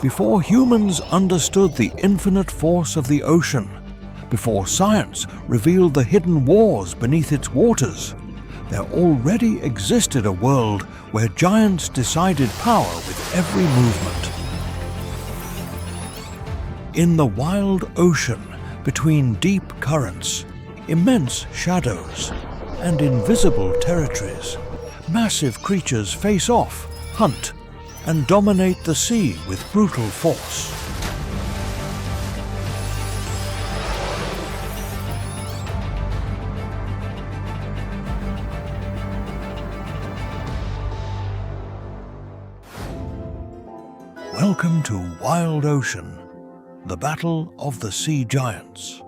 Before humans understood the infinite force of the ocean, before science revealed the hidden wars beneath its waters, there already existed a world where giants decided power with every movement. In the wild ocean, between deep currents, immense shadows, and invisible territories, massive creatures face off, hunt, and dominate the sea with brutal force. Welcome to Wild Ocean, the Battle of the Sea Giants.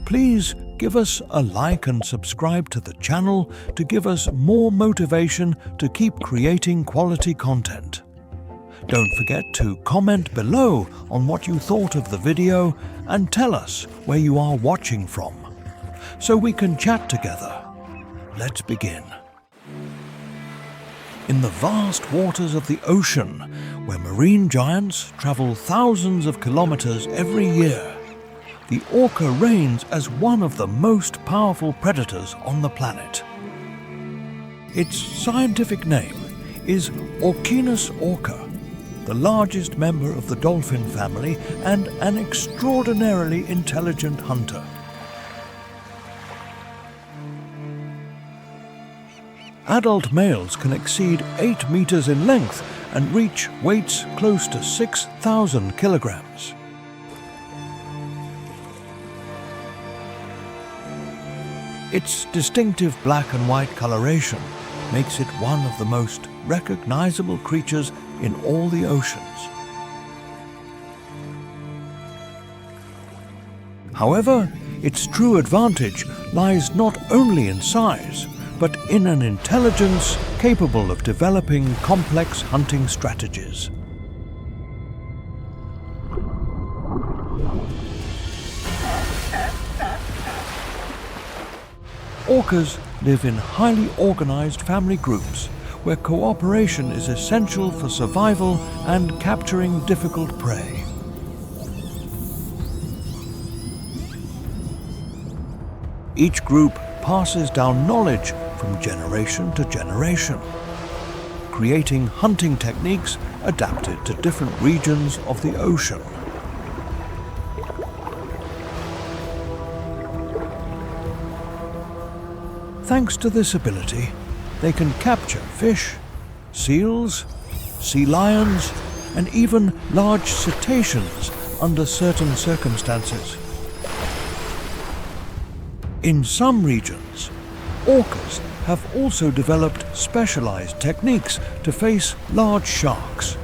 Please give us a like and subscribe to the channel to give us more motivation to keep creating quality content. Don't forget to comment below on what you thought of the video and tell us where you are watching from, so we can chat together. Let's begin. In the vast waters of the ocean, where marine giants travel thousands of kilometers every year, the orca reigns as one of the most powerful predators on the planet. Its scientific name is Orcinus orca, the largest member of the dolphin family and an extraordinarily intelligent hunter. Adult males can exceed 8 meters in length and reach weights close to 6,000 kilograms. Its distinctive black and white coloration makes it one of the most recognizable creatures in all the oceans. However, its true advantage lies not only in size, but in an intelligence capable of developing complex hunting strategies. Orcas live in highly organized family groups where cooperation is essential for survival and capturing difficult prey. Each group passes down knowledge from generation to generation, creating hunting techniques adapted to different regions of the ocean. Thanks to this ability, they can capture fish, seals, sea lions, and even large cetaceans under certain circumstances. In some regions, orcas have also developed specialized techniques to face large sharks.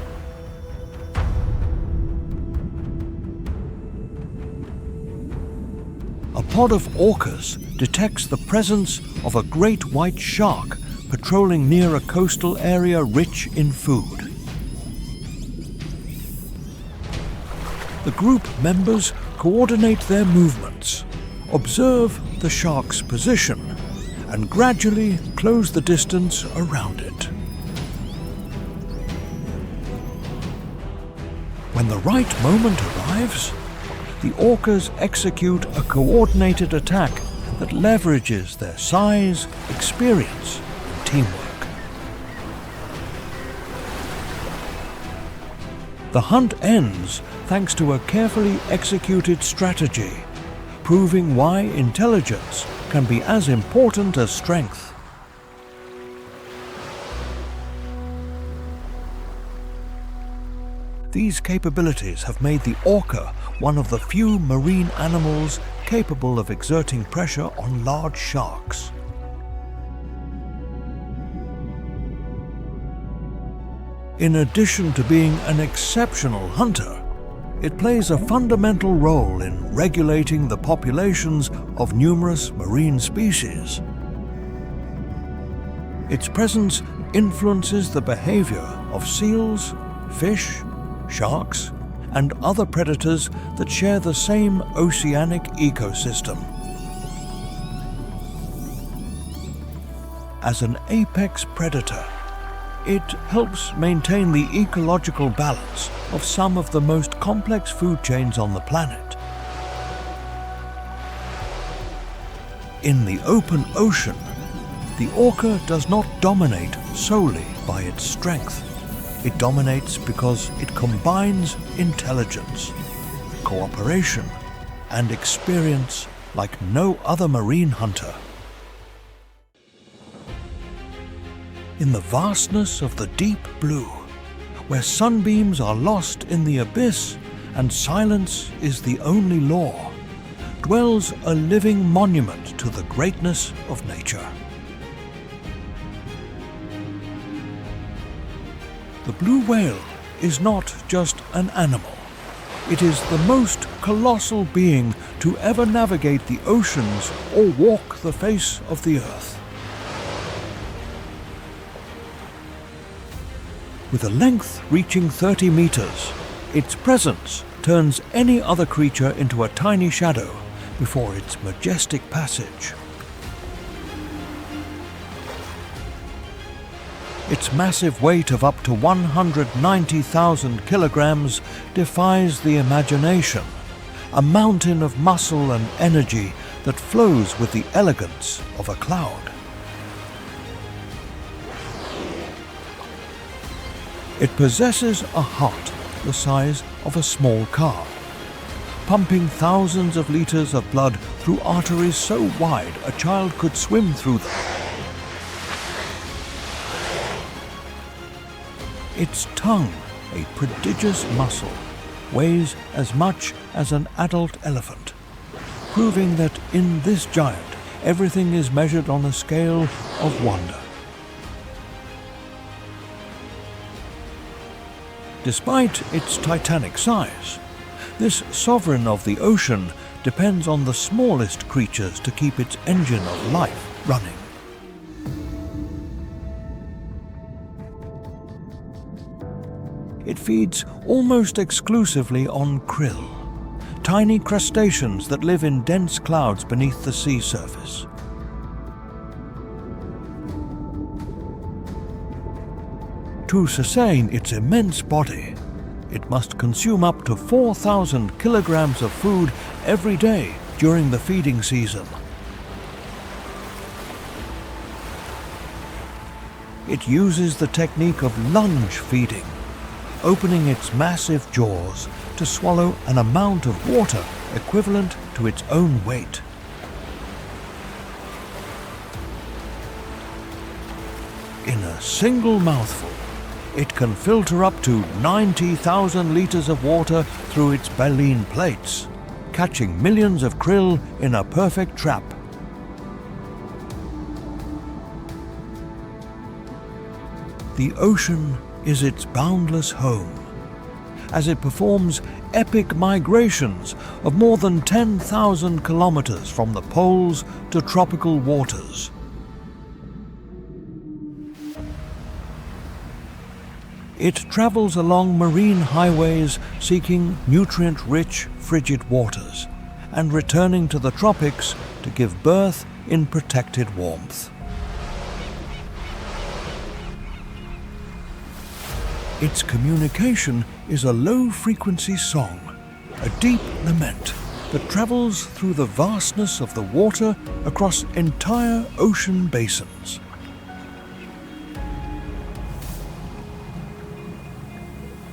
A pod of orcas detects the presence of a great white shark patrolling near a coastal area rich in food. The group members coordinate their movements, observe the shark's position, and gradually close the distance around it. When the right moment arrives, the orcas execute a coordinated attack that leverages their size, experience, and teamwork. The hunt ends thanks to a carefully executed strategy, proving why intelligence can be as important as strength. These capabilities have made the orca one of the few marine animals capable of exerting pressure on large sharks. In addition to being an exceptional hunter, it plays a fundamental role in regulating the populations of numerous marine species. Its presence influences the behavior of seals, fish, sharks, and other predators that share the same oceanic ecosystem. As an apex predator, It helps maintain the ecological balance of some of the most complex food chains on the planet. In the open ocean, the orca does not dominate solely by its strength. It dominates because it combines intelligence, cooperation, and experience like no other marine hunter. In the vastness of the deep blue, where sunbeams are lost in the abyss and silence is the only law, dwells a living monument to the greatness of nature. The blue whale is not just an animal. It is the most colossal being to ever navigate the oceans or walk the face of the earth. With a length reaching 30 meters, its presence turns any other creature into a tiny shadow before its majestic passage. Its massive weight of up to 190,000 kilograms defies the imagination, a mountain of muscle and energy that flows with the elegance of a cloud. It possesses a heart the size of a small car, pumping thousands of liters of blood through arteries so wide a child could swim through them. Its tongue, a prodigious muscle, weighs as much as an adult elephant, proving that in this giant everything is measured on a scale of wonder. Despite its titanic size, this sovereign of the ocean depends on the smallest creatures to keep its engine of life running. It feeds almost exclusively on krill, tiny crustaceans that live in dense clouds beneath the sea surface. To sustain its immense body, it must consume up to 4,000 kilograms of food every day during the feeding season. It uses the technique of lunge feeding, opening its massive jaws to swallow an amount of water equivalent to its own weight. In a single mouthful, it can filter up to 90,000 liters of water through its baleen plates, catching millions of krill in a perfect trap. The ocean is its boundless home, as it performs epic migrations of more than 10,000 kilometers from the poles to tropical waters. It travels along marine highways seeking nutrient-rich, frigid waters and returning to the tropics to give birth in protected warmth. Its communication is a low-frequency song, a deep lament that travels through the vastness of the water across entire ocean basins.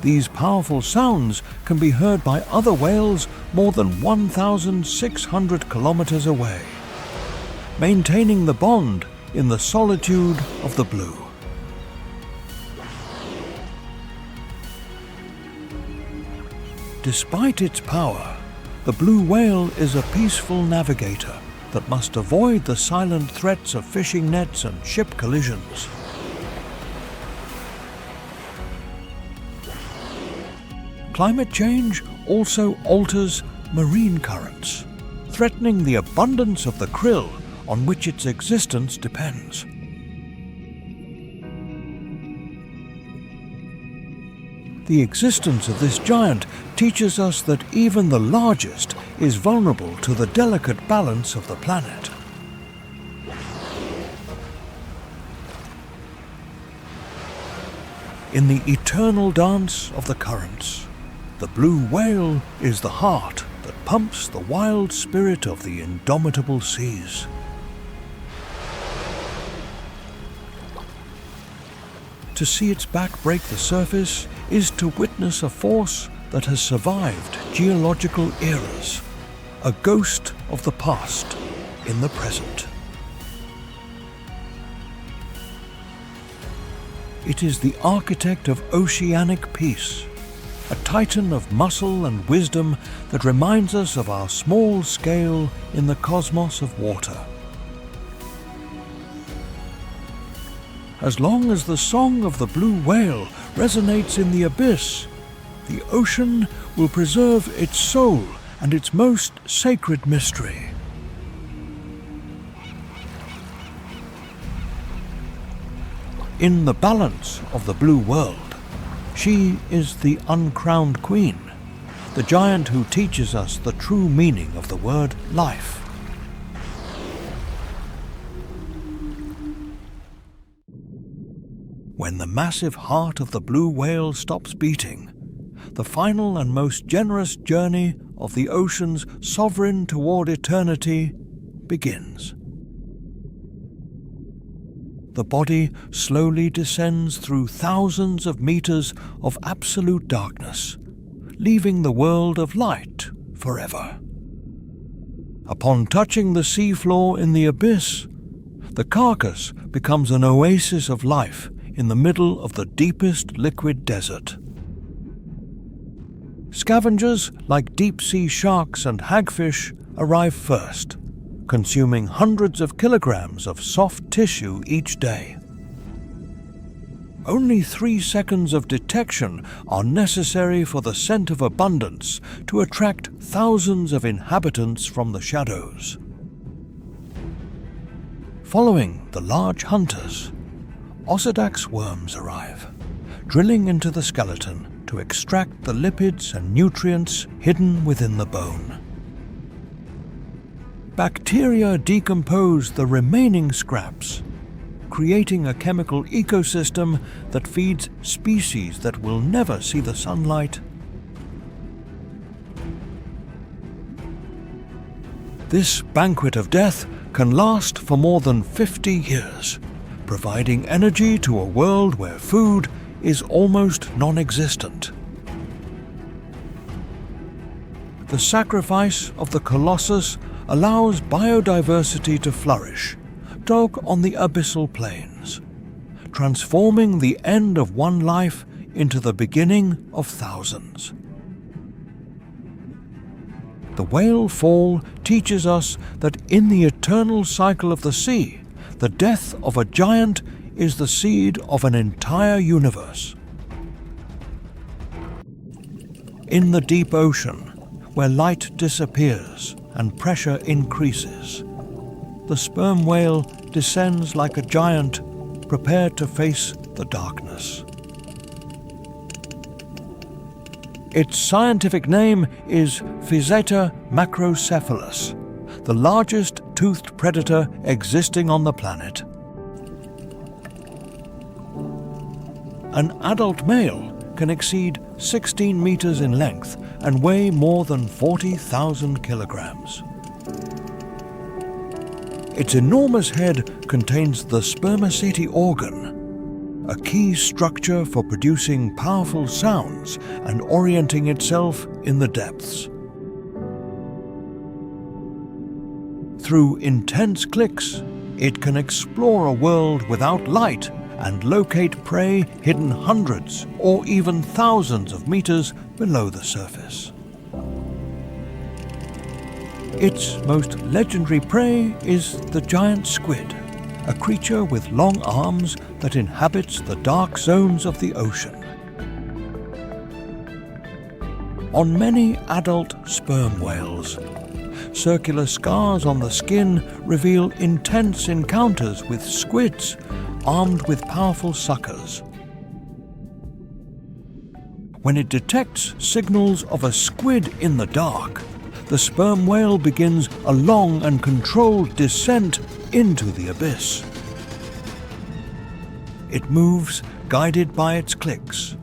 These powerful sounds can be heard by other whales more than 1,600 kilometers away, maintaining the bond in the solitude of the blue. Despite its power, the blue whale is a peaceful navigator that must avoid the silent threats of fishing nets and ship collisions. Climate change also alters marine currents, threatening the abundance of the krill on which its existence depends. The existence of this giant teaches us that even the largest is vulnerable to the delicate balance of the planet. in the eternal dance of the currents. The blue whale is the heart that pumps the wild spirit of the indomitable seas. To see its back break the surface is to witness a force that has survived geological eras, a ghost of the past in the present. It is the architect of oceanic peace, a titan of muscle and wisdom that reminds us of our small scale in the cosmos of water. As long as the song of the blue whale resonates in the abyss, the ocean will preserve its soul and its most sacred mystery. In the balance of the blue world, she is the uncrowned queen, the giant who teaches us the true meaning of the word life. When the massive heart of the blue whale stops beating, the final and most generous journey of the ocean's sovereign toward eternity begins. The body slowly descends through thousands of meters of absolute darkness, leaving the world of light forever. Upon touching the seafloor in the abyss, the carcass becomes an oasis of life in the middle of the deepest liquid desert. Scavengers like deep-sea sharks and hagfish arrive first, consuming hundreds of kilograms of soft tissue each day. Only 3 seconds of detection are necessary for the scent of abundance to attract thousands of inhabitants from the shadows. Following the large hunters, Osedax worms arrive, drilling into the skeleton to extract the lipids and nutrients hidden within the bone. Bacteria decompose the remaining scraps, creating a chemical ecosystem that feeds species that will never see the sunlight. This banquet of death can last for more than 50 years, providing energy to a world where food is almost non-existent. The sacrifice of the colossus allows biodiversity to flourish, dug on the abyssal plains, transforming the end of one life into the beginning of thousands. The whale fall teaches us that in the eternal cycle of the sea, the death of a giant is the seed of an entire universe. In the deep ocean, where light disappears and pressure increases, the sperm whale descends like a giant prepared to face the darkness. Its scientific name is Phyzeta macrocephalus, the largest toothed predator existing on the planet. An adult male can exceed 16 meters in length and weigh more than 40,000 kilograms. Its enormous head contains the spermaceti organ, a key structure for producing powerful sounds and orienting itself in the depths. Through intense clicks, it can explore a world without light and locate prey hidden hundreds or even thousands of meters below the surface. Its most legendary prey is the giant squid, a creature with long arms that inhabits the dark zones of the ocean. On many adult sperm whales, circular scars on the skin reveal intense encounters with squids armed with powerful suckers. When it detects signals of a squid in the dark, the sperm whale begins a long and controlled descent into the abyss. It moves guided by its clicks,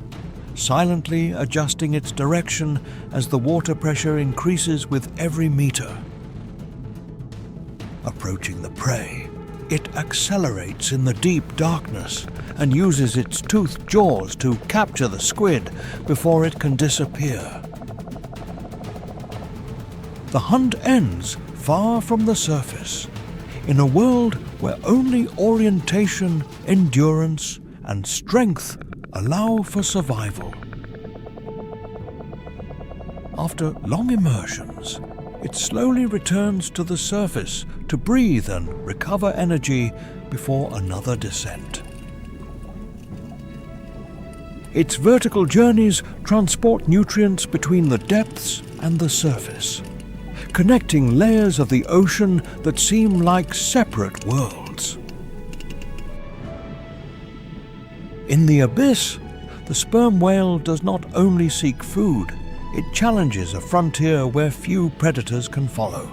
silently adjusting its direction as the water pressure increases with every meter. Approaching the prey, it accelerates in the deep darkness and uses its toothed jaws to capture the squid before it can disappear. The hunt ends far from the surface, in a world where only orientation, endurance, and strength allow for survival. After long immersions, it slowly returns to the surface to breathe and recover energy before another descent. Its vertical journeys transport nutrients between the depths and the surface, connecting layers of the ocean that seem like separate worlds. In the abyss, the sperm whale does not only seek food, it challenges a frontier where few predators can follow.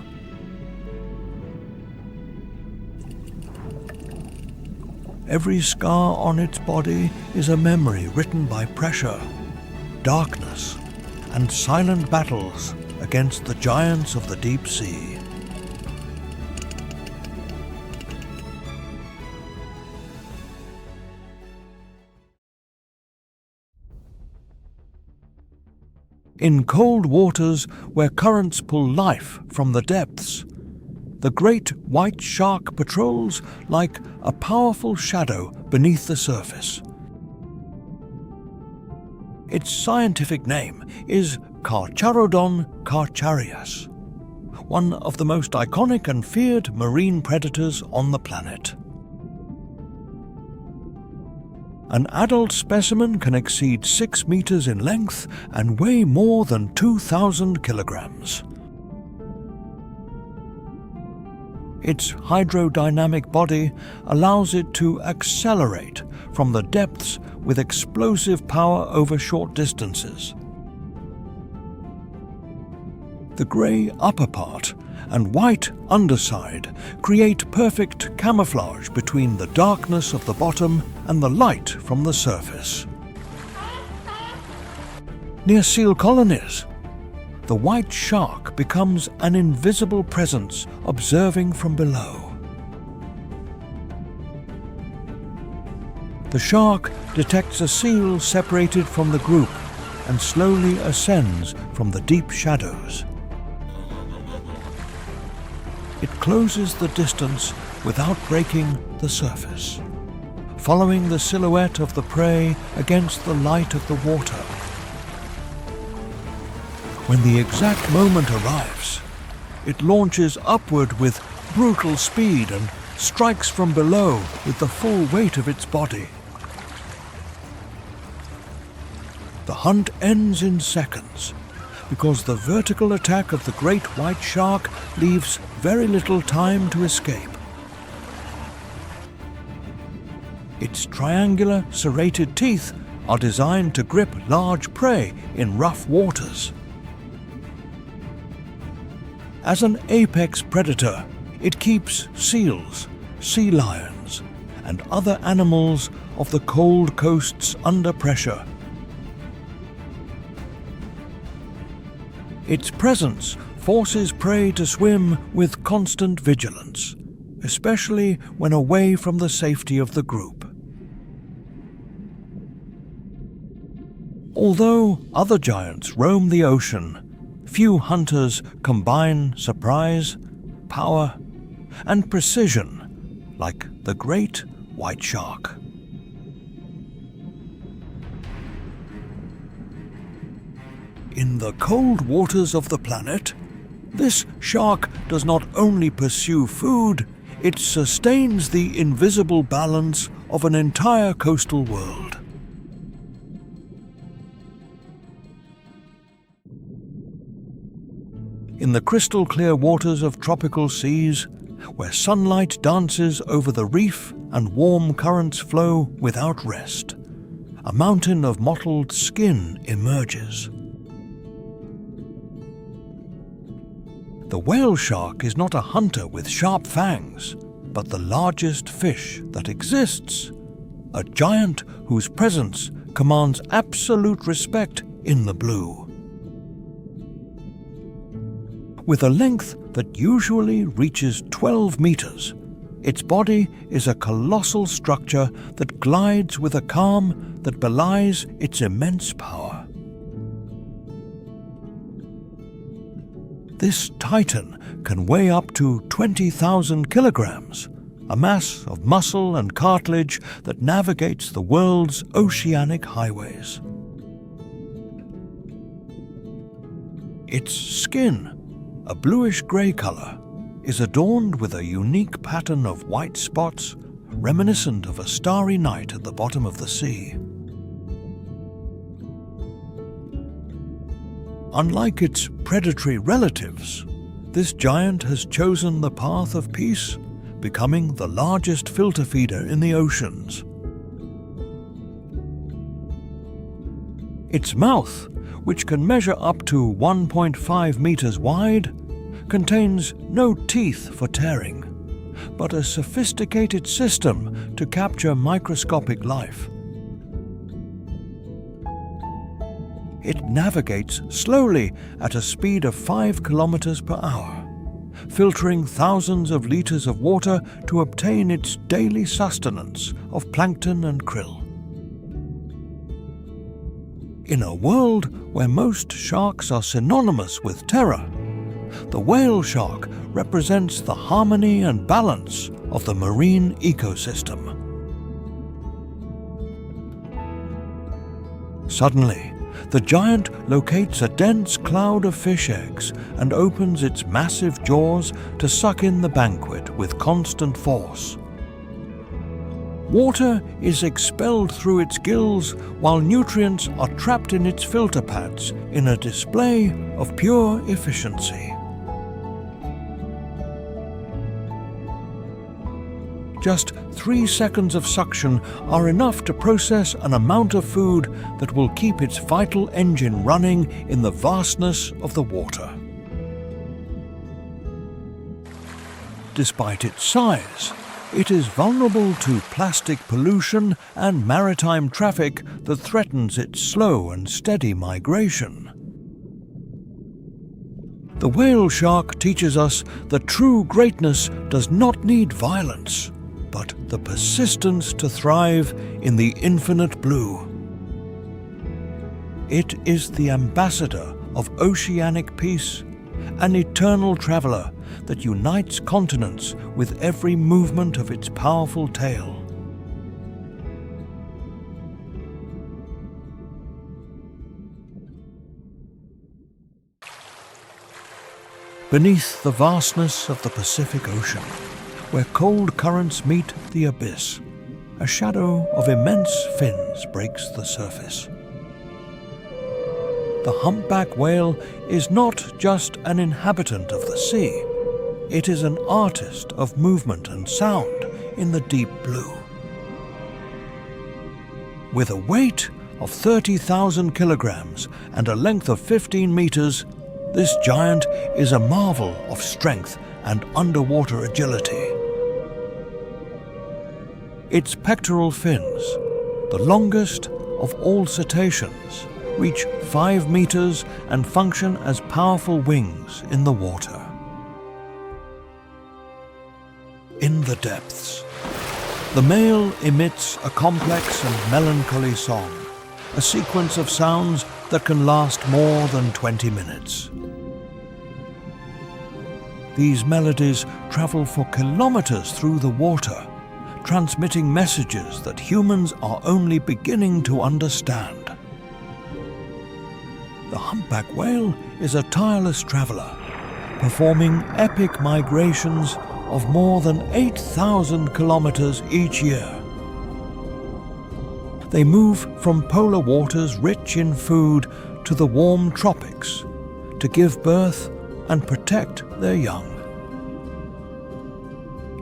Every scar on its body is a memory written by pressure, darkness, and silent battles against the giants of the deep sea. In cold waters where currents pull life from the depths, the great white shark patrols like a powerful shadow beneath the surface. Its scientific name is Carcharodon carcharias, one of the most iconic and feared marine predators on the planet. An adult specimen can exceed 6 meters in length and weigh more than 2,000 kilograms. Its hydrodynamic body allows it to accelerate from the depths with explosive power over short distances. The grey upper part and white underside create perfect camouflage between the darkness of the bottom and the light from the surface. Near seal colonies, the white shark becomes an invisible presence observing from below. The shark detects a seal separated from the group and slowly ascends from the deep shadows. It closes the distance without breaking the surface, following the silhouette of the prey against the light of the water. When the exact moment arrives, it launches upward with brutal speed and strikes from below with the full weight of its body. The hunt ends in seconds, because the vertical attack of the great white shark leaves very little time to escape. Its triangular, serrated teeth are designed to grip large prey in rough waters. As an apex predator, it keeps seals, sea lions, and other animals of the cold coasts under pressure. Its presence forces prey to swim with constant vigilance, especially when away from the safety of the group. Although other giants roam the ocean, few hunters combine surprise, power, and precision like the great white shark. In the cold waters of the planet, this shark does not only pursue food, it sustains the invisible balance of an entire coastal world. In the crystal clear waters of tropical seas, where sunlight dances over the reef and warm currents flow without rest, a mountain of mottled skin emerges. The whale shark is not a hunter with sharp fangs, but the largest fish that exists, a giant whose presence commands absolute respect in the blue. With a length that usually reaches 12 meters, its body is a colossal structure that glides with a calm that belies its immense power. This titan can weigh up to 20,000 kilograms, a mass of muscle and cartilage that navigates the world's oceanic highways. Its skin, a bluish-grey color, is adorned with a unique pattern of white spots reminiscent of a starry night at the bottom of the sea. Unlike its predatory relatives, this giant has chosen the path of peace, becoming the largest filter feeder in the oceans. Its mouth, which can measure up to 1.5 meters wide, contains no teeth for tearing, but a sophisticated system to capture microscopic life. It navigates slowly at a speed of 5 kilometers per hour, filtering thousands of liters of water to obtain its daily sustenance of plankton and krill. In a world where most sharks are synonymous with terror, the whale shark represents the harmony and balance of the marine ecosystem. Suddenly, the giant locates a dense cloud of fish eggs and opens its massive jaws to suck in the banquet with constant force. Water is expelled through its gills while nutrients are trapped in its filter pads in a display of pure efficiency. Just 3 seconds of suction are enough to process an amount of food that will keep its vital engine running in the vastness of the water. Despite its size, it is vulnerable to plastic pollution and maritime traffic that threatens its slow and steady migration. The whale shark teaches us that true greatness does not need violence, but the persistence to thrive in the infinite blue. It is the ambassador of oceanic peace, an eternal traveler that unites continents with every movement of its powerful tail. Beneath the vastness of the Pacific Ocean, where cold currents meet the abyss, a shadow of immense fins breaks the surface. The humpback whale is not just an inhabitant of the sea, it is an artist of movement and sound in the deep blue. With a weight of 30,000 kilograms and a length of 15 meters, this giant is a marvel of strength and underwater agility. Its pectoral fins, the longest of all cetaceans, reach 5 meters and function as powerful wings in the water. In the depths, the male emits a complex and melancholy song, a sequence of sounds that can last more than 20 minutes. These melodies travel for kilometers through the water, transmitting messages that humans are only beginning to understand. The humpback whale is a tireless traveler, performing epic migrations of more than 8,000 kilometers each year. They move from polar waters rich in food to the warm tropics to give birth and protect their young.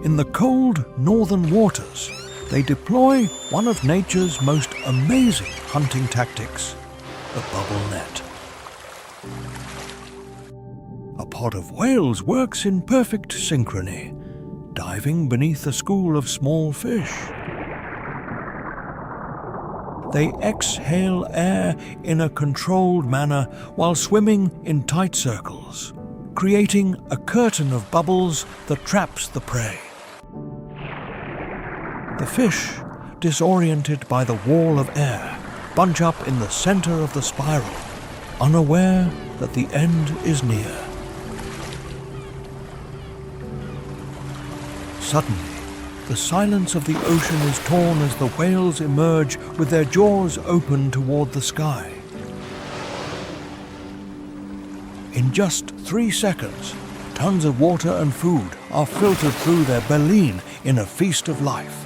In the cold northern waters, they deploy one of nature's most amazing hunting tactics, the bubble net. A pod of whales works in perfect synchrony, diving beneath a school of small fish. They exhale air in a controlled manner while swimming in tight circles, creating a curtain of bubbles that traps the prey. The fish, disoriented by the wall of air, bunch up in the center of the spiral, unaware that the end is near. Suddenly, the silence of the ocean is torn as the whales emerge with their jaws open toward the sky. In just 3 seconds, tons of water and food are filtered through their baleen in a feast of life.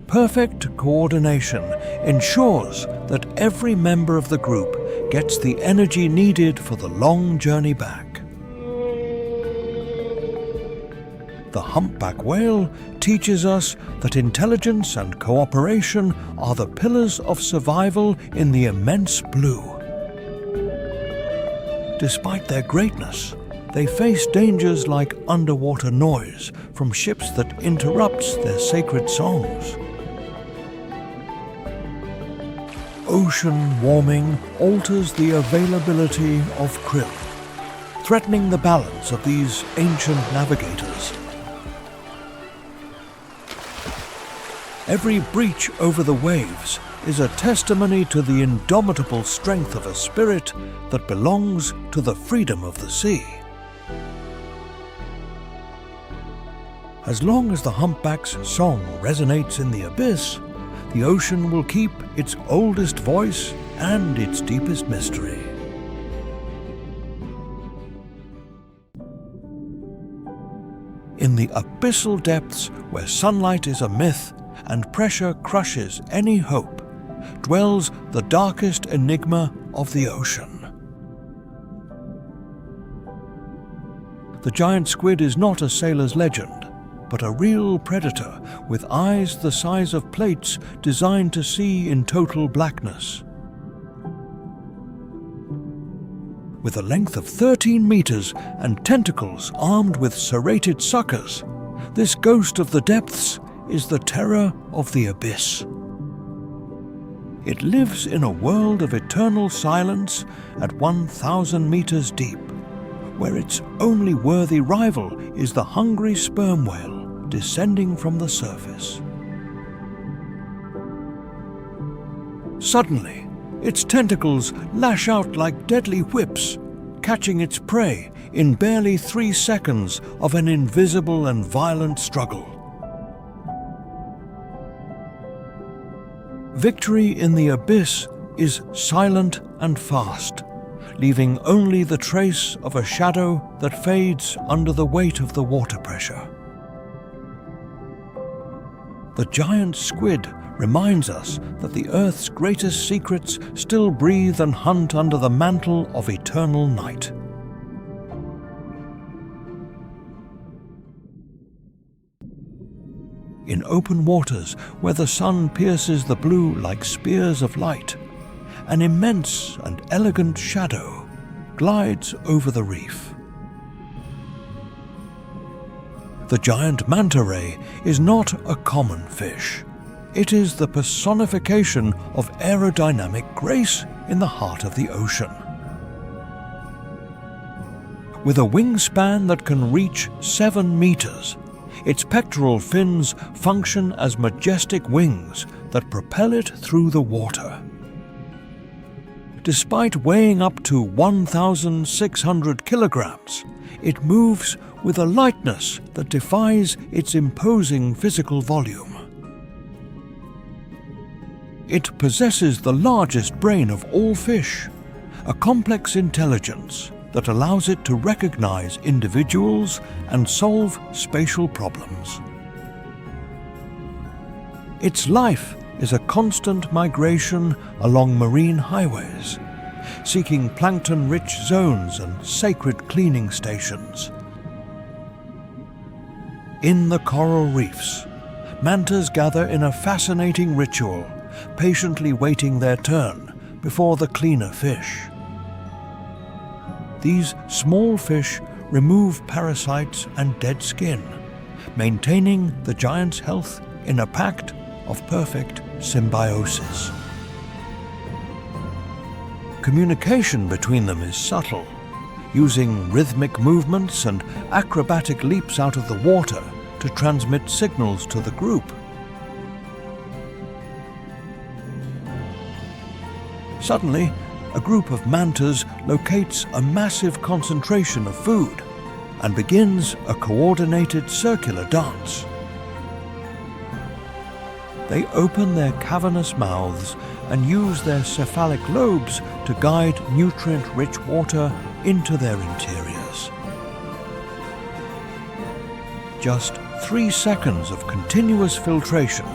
Perfect coordination ensures that every member of the group gets the energy needed for the long journey back. The humpback whale teaches us that intelligence and cooperation are the pillars of survival in the immense blue. Despite their greatness, they face dangers like underwater noise from ships that interrupts their sacred songs. Ocean warming alters the availability of krill, threatening the balance of these ancient navigators. Every breach over the waves is a testimony to the indomitable strength of a spirit that belongs to the freedom of the sea. As long as the humpback's song resonates in the abyss, the ocean will keep its oldest voice and its deepest mystery. In the abyssal depths where sunlight is a myth and pressure crushes any hope, dwells the darkest enigma of the ocean. The giant squid is not a sailor's legend, but a real predator with eyes the size of plates designed to see in total blackness. With a length of 13 meters and tentacles armed with serrated suckers, this ghost of the depths is the terror of the abyss. It lives in a world of eternal silence at 1,000 meters deep, where its only worthy rival is the hungry sperm whale descending from the surface. Suddenly, its tentacles lash out like deadly whips, catching its prey in barely 3 seconds of an invisible and violent struggle. Victory in the abyss is silent and fast, leaving only the trace of a shadow that fades under the weight of the water pressure. The giant squid reminds us that the Earth's greatest secrets still breathe and hunt under the mantle of eternal night. In open waters where the sun pierces the blue like spears of light, an immense and elegant shadow glides over the reef. The giant manta ray is not a common fish. It is the personification of aerodynamic grace in the heart of the ocean. With a wingspan that can reach 7 meters, its pectoral fins function as majestic wings that propel it through the water. Despite weighing up to 1,600 kilograms, it moves with a lightness that defies its imposing physical volume. It possesses the largest brain of all fish, a complex intelligence that allows it to recognize individuals and solve spatial problems. Its life is a constant migration along marine highways, seeking plankton-rich zones and sacred cleaning stations. In the coral reefs, mantas gather in a fascinating ritual, patiently waiting their turn before the cleaner fish. These small fish remove parasites and dead skin, maintaining the giant's health in a pact of perfect symbiosis. Communication between them is subtle, using rhythmic movements and acrobatic leaps out of the water to transmit signals to the group. Suddenly, a group of mantas locates a massive concentration of food and begins a coordinated circular dance. They open their cavernous mouths and use their cephalic lobes to guide nutrient-rich water into their interiors. Just 3 seconds of continuous filtration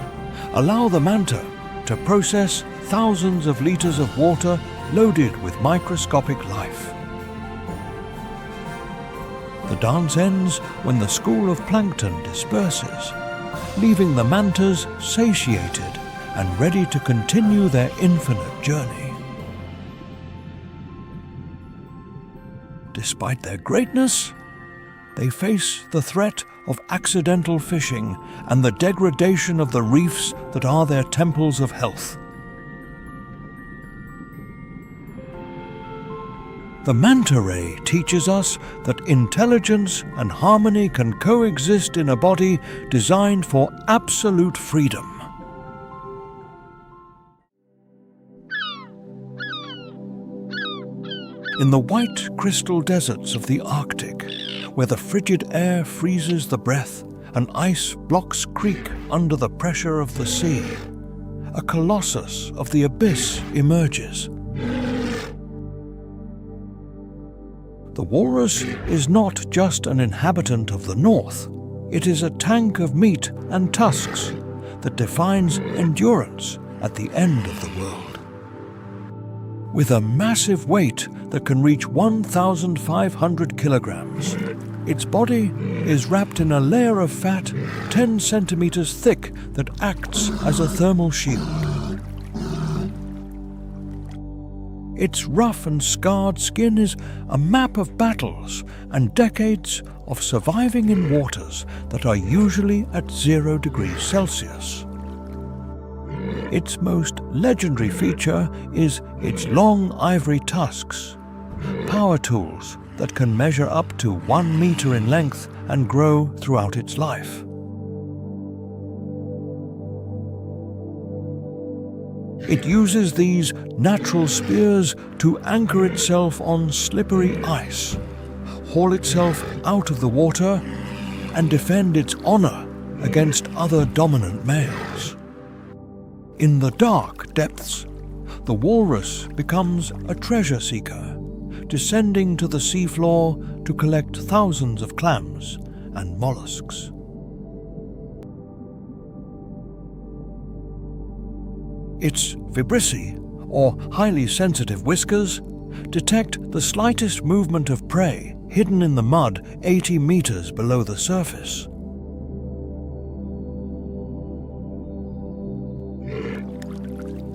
allow the manta to process thousands of liters of water loaded with microscopic life. The dance ends when the school of plankton disperses, leaving the mantas satiated and ready to continue their infinite journey. Despite their greatness, they face the threat of accidental fishing and the degradation of the reefs that are their temples of health. The manta ray teaches us that intelligence and harmony can coexist in a body designed for absolute freedom. In the white crystal deserts of the Arctic, where the frigid air freezes the breath and ice blocks creak under the pressure of the sea, a colossus of the abyss emerges. The walrus is not just an inhabitant of the north, it is a tank of meat and tusks that defines endurance at the end of the world. With a massive weight that can reach 1,500 kilograms, its body is wrapped in a layer of fat 10 centimeters thick that acts as a thermal shield. Its rough and scarred skin is a map of battles and decades of surviving in waters that are usually at 0 degrees Celsius. Its most legendary feature is its long ivory tusks, power tools that can measure up to 1 meter in length and grow throughout its life. It uses these natural spears to anchor itself on slippery ice, haul itself out of the water, and defend its honor against other dominant males. In the dark depths, the walrus becomes a treasure seeker, descending to the seafloor to collect thousands of clams and mollusks. Its vibrissae, or highly sensitive whiskers, detect the slightest movement of prey hidden in the mud 80 meters below the surface.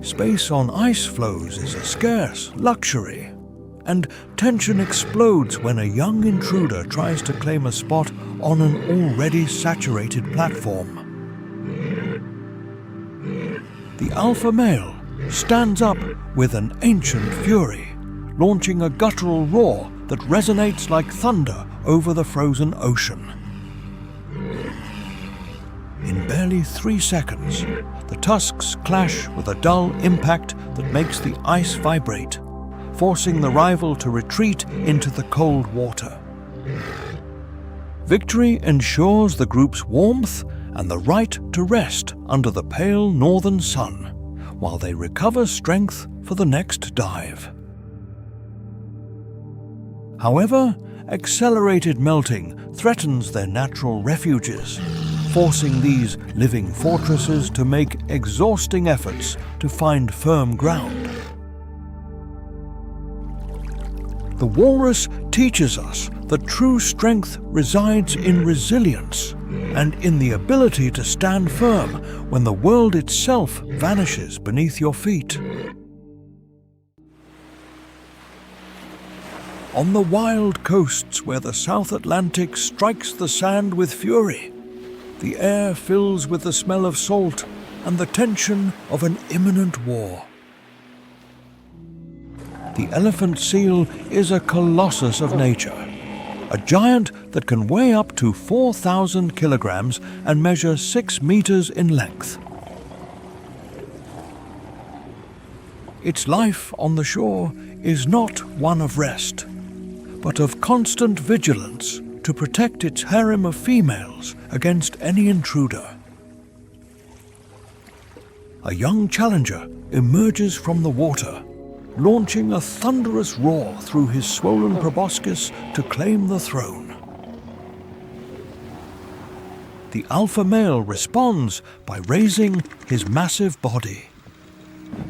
Space on ice floes is a scarce luxury, and tension explodes when a young intruder tries to claim a spot on an already saturated platform. The alpha male stands up with an ancient fury, launching a guttural roar that resonates like thunder over the frozen ocean. In barely 3 seconds, the tusks clash with a dull impact that makes the ice vibrate, forcing the rival to retreat into the cold water. Victory ensures the group's warmth and the right to rest under the pale northern sun, while they recover strength for the next dive. However, accelerated melting threatens their natural refuges, forcing these living fortresses to make exhausting efforts to find firm ground. The walrus teaches us that true strength resides in resilience and in the ability to stand firm when the world itself vanishes beneath your feet. On the wild coasts where the South Atlantic strikes the sand with fury, The air fills with the smell of salt and the tension of an imminent war. The elephant seal is a colossus of nature, a giant that can weigh up to 4,000 kilograms and measure 6 meters in length. Its life on the shore is not one of rest, but of constant vigilance to protect its harem of females against any intruder. A young challenger emerges from the water, launching a thunderous roar through his swollen proboscis to claim the throne. The alpha male responds by raising his massive body,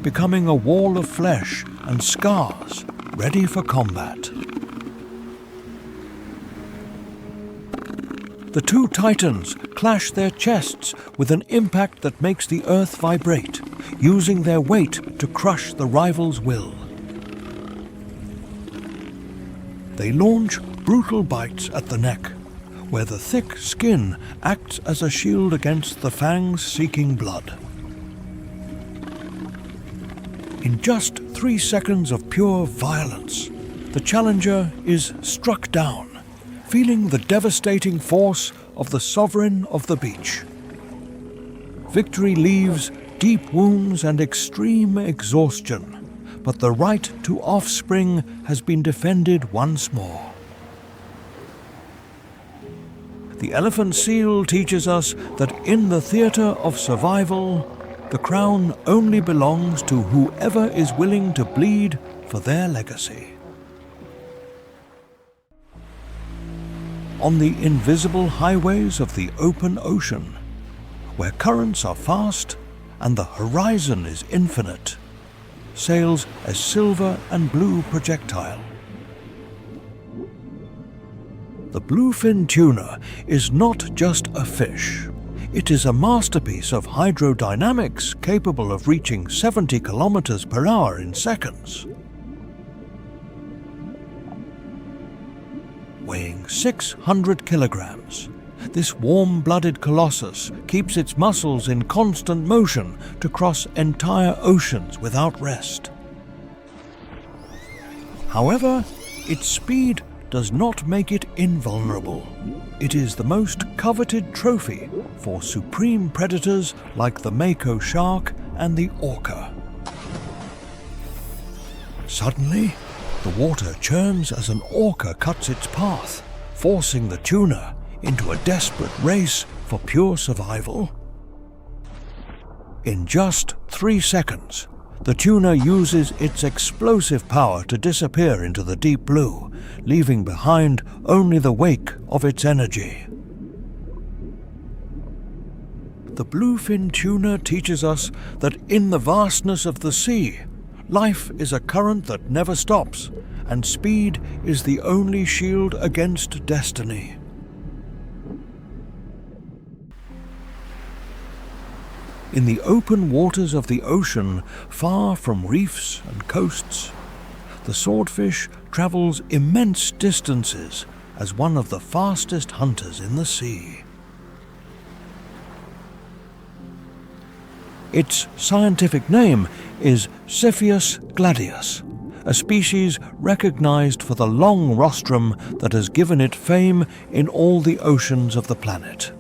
becoming a wall of flesh and scars ready for combat. The two titans clash their chests with an impact that makes the earth vibrate, using their weight to crush the rival's will. They launch brutal bites at the neck, where the thick skin acts as a shield against the fangs seeking blood. In just 3 seconds of pure violence, the challenger is struck down, feeling the devastating force of the sovereign of the beach. Victory leaves deep wounds and extreme exhaustion, but the right to offspring has been defended once more. The elephant seal teaches us that in the theater of survival, the crown only belongs to whoever is willing to bleed for their legacy. On the invisible highways of the open ocean, where currents are fast and the horizon is infinite, sails a silver and blue projectile. The bluefin tuna is not just a fish. It is a masterpiece of hydrodynamics capable of reaching 70 kilometers per hour in seconds. Weighing 600 kilograms, this warm-blooded colossus keeps its muscles in constant motion to cross entire oceans without rest. However, its speed does not make it invulnerable. It is the most coveted trophy for supreme predators like the mako shark and the orca. Suddenly, the water churns as an orca cuts its path, forcing the tuna into a desperate race for pure survival. In just 3 seconds, the tuna uses its explosive power to disappear into the deep blue, leaving behind only the wake of its energy. The bluefin tuna teaches us that in the vastness of the sea, life is a current that never stops, and speed is the only shield against destiny. In the open waters of the ocean, far from reefs and coasts, the swordfish travels immense distances as one of the fastest hunters in the sea. Its scientific name is Cepheus gladius, a species recognized for the long rostrum that has given it fame in all the oceans of the planet.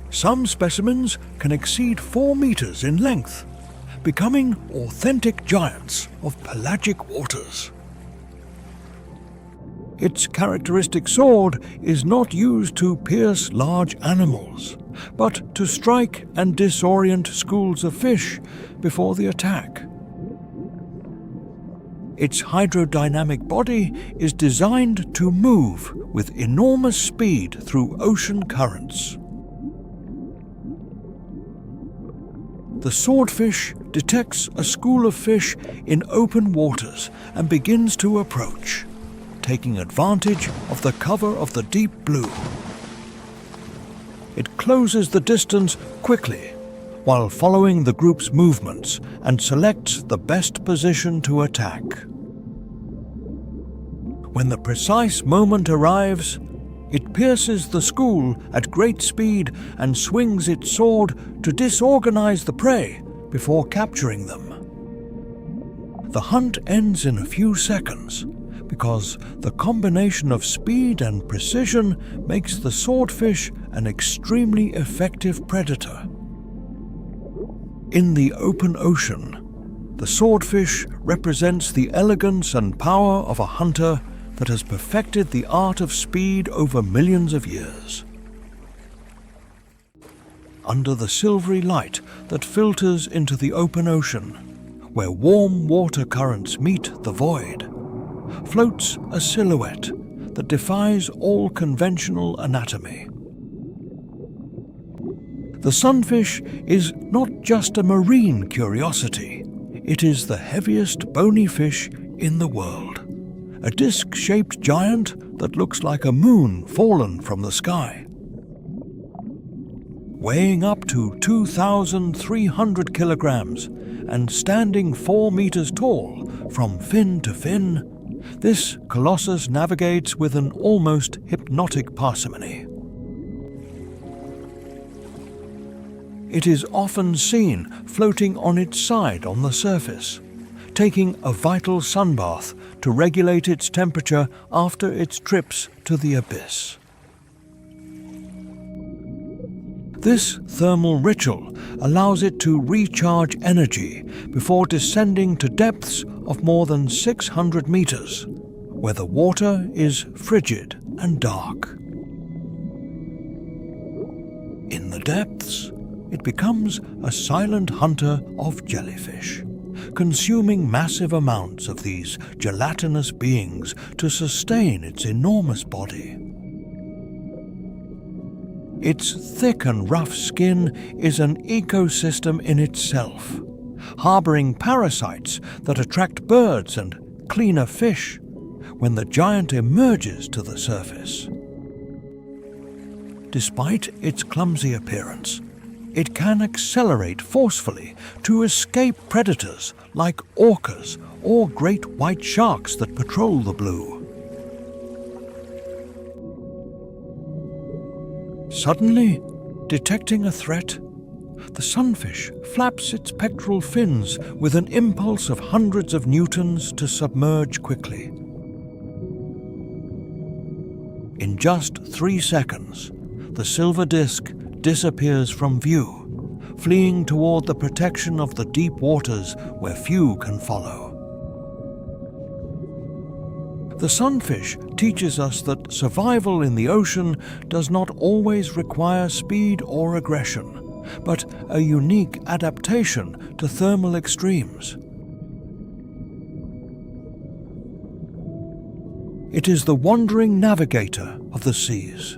Some specimens can exceed 4 meters in length, becoming authentic giants of pelagic waters. Its characteristic sword is not used to pierce large animals, but to strike and disorient schools of fish before the attack. Its hydrodynamic body is designed to move with enormous speed through ocean currents. The swordfish detects a school of fish in open waters and begins to approach, taking advantage of the cover of the deep blue. It closes the distance quickly while following the group's movements and selects the best position to attack. When the precise moment arrives, It pierces the school at great speed and swings its sword to disorganize the prey before capturing them. The hunt ends in a few seconds because the combination of speed and precision makes the swordfish an extremely effective predator. In the open ocean, the swordfish represents the elegance and power of a hunter that has perfected the art of speed over millions of years. Under the silvery light that filters into the open ocean, where warm water currents meet the void, floats a silhouette that defies all conventional anatomy. The sunfish is not just a marine curiosity, it is the heaviest bony fish in the world. A disc-shaped giant that looks like a moon fallen from the sky. Weighing up to 2,300 kilograms and standing 4 meters tall from fin to fin, this colossus navigates with an almost hypnotic parsimony. It is often seen floating on its side on the surface, taking a vital sunbath to regulate its temperature after its trips to the abyss. This thermal ritual allows it to recharge energy before descending to depths of more than 600 meters, where the water is frigid and dark. In the depths, it becomes a silent hunter of jellyfish, consuming massive amounts of these gelatinous beings to sustain its enormous body. Its thick and rough skin is an ecosystem in itself, harboring parasites that attract birds and cleaner fish when the giant emerges to the surface. Despite its clumsy appearance, it can accelerate forcefully to escape predators like orcas or great white sharks that patrol the blue. Suddenly, detecting a threat, the sunfish flaps its pectoral fins with an impulse of hundreds of newtons to submerge quickly. In just 3 seconds, the silver disc disappears from view, fleeing toward the protection of the deep waters where few can follow. The sunfish teaches us that survival in the ocean does not always require speed or aggression, but a unique adaptation to thermal extremes. It is the wandering navigator of the seas,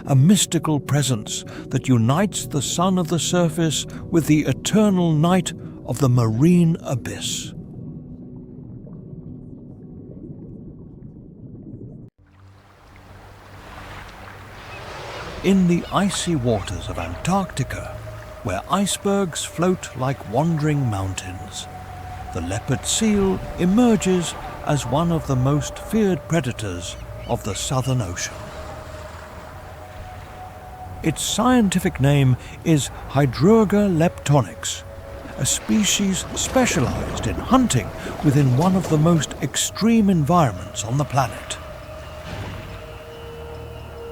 a mystical presence that unites the sun of the surface with the eternal night of the marine abyss. In the icy waters of Antarctica, where icebergs float like wandering mountains, the leopard seal emerges as one of the most feared predators of the Southern Ocean. Its scientific name is Hydroga leptonix, a species specialized in hunting within one of the most extreme environments on the planet.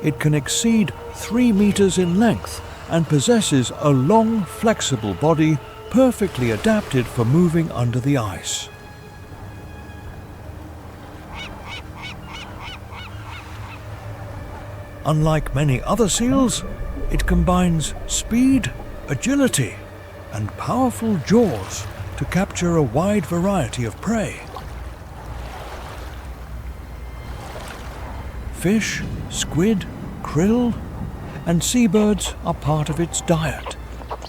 It can exceed 3 meters in length and possesses a long, flexible body perfectly adapted for moving under the ice. Unlike many other seals, it combines speed, agility, and powerful jaws to capture a wide variety of prey. Fish, squid, krill, and seabirds are part of its diet,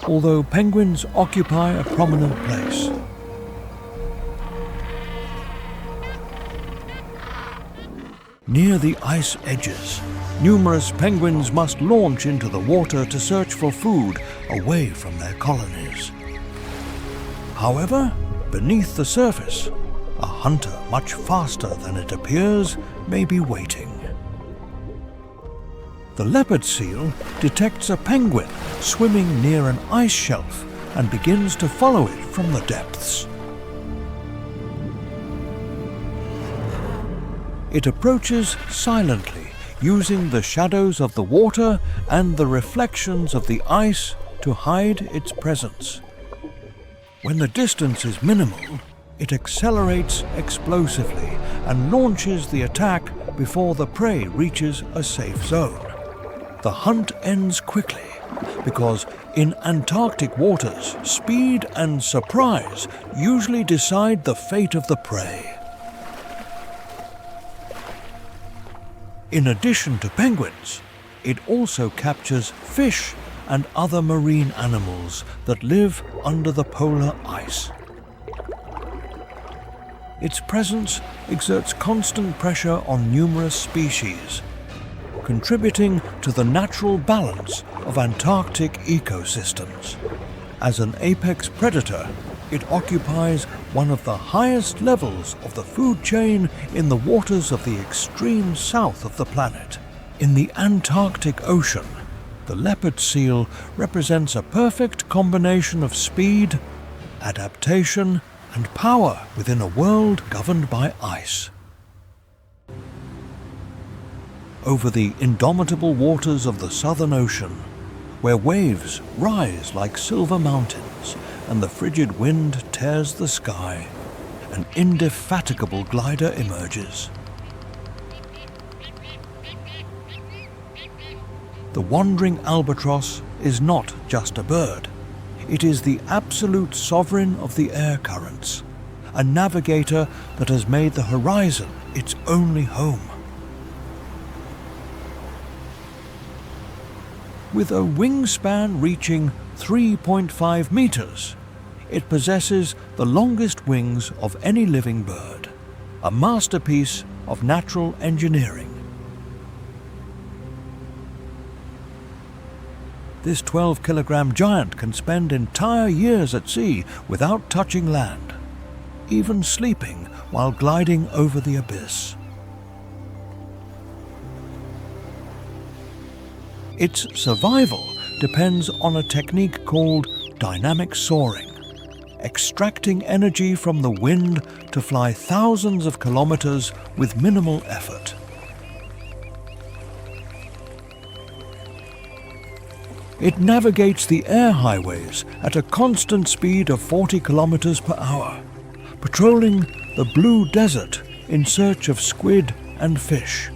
although penguins occupy a prominent place. Near the ice edges, numerous penguins must launch into the water to search for food away from their colonies. However, beneath the surface, a hunter much faster than it appears may be waiting. The leopard seal detects a penguin swimming near an ice shelf and begins to follow it from the depths. It approaches silently, using the shadows of the water and the reflections of the ice to hide its presence. When the distance is minimal, it accelerates explosively and launches the attack before the prey reaches a safe zone. The hunt ends quickly because in Antarctic waters, speed and surprise usually decide the fate of the prey. In addition to penguins, it also captures fish and other marine animals that live under the polar ice. Its presence exerts constant pressure on numerous species, contributing to the natural balance of Antarctic ecosystems. As an apex predator, it occupies one of the highest levels of the food chain in the waters of the extreme south of the planet. In the Antarctic Ocean, the leopard seal represents a perfect combination of speed, adaptation, and power within a world governed by ice. Over the indomitable waters of the Southern Ocean, where waves rise like silver mountains and the frigid wind tears the sky, an indefatigable glider emerges. The wandering albatross is not just a bird. It is the absolute sovereign of the air currents, a navigator that has made the horizon its only home. With a wingspan reaching 3.5 meters, it possesses the longest wings of any living bird, a masterpiece of natural engineering. This 12-kilogram giant can spend entire years at sea without touching land, even sleeping while gliding over the abyss. Its survival depends on a technique called dynamic soaring, extracting energy from the wind to fly thousands of kilometers with minimal effort. It navigates the air highways at a constant speed of 40 kilometers per hour, patrolling the blue desert in search of squid and fish.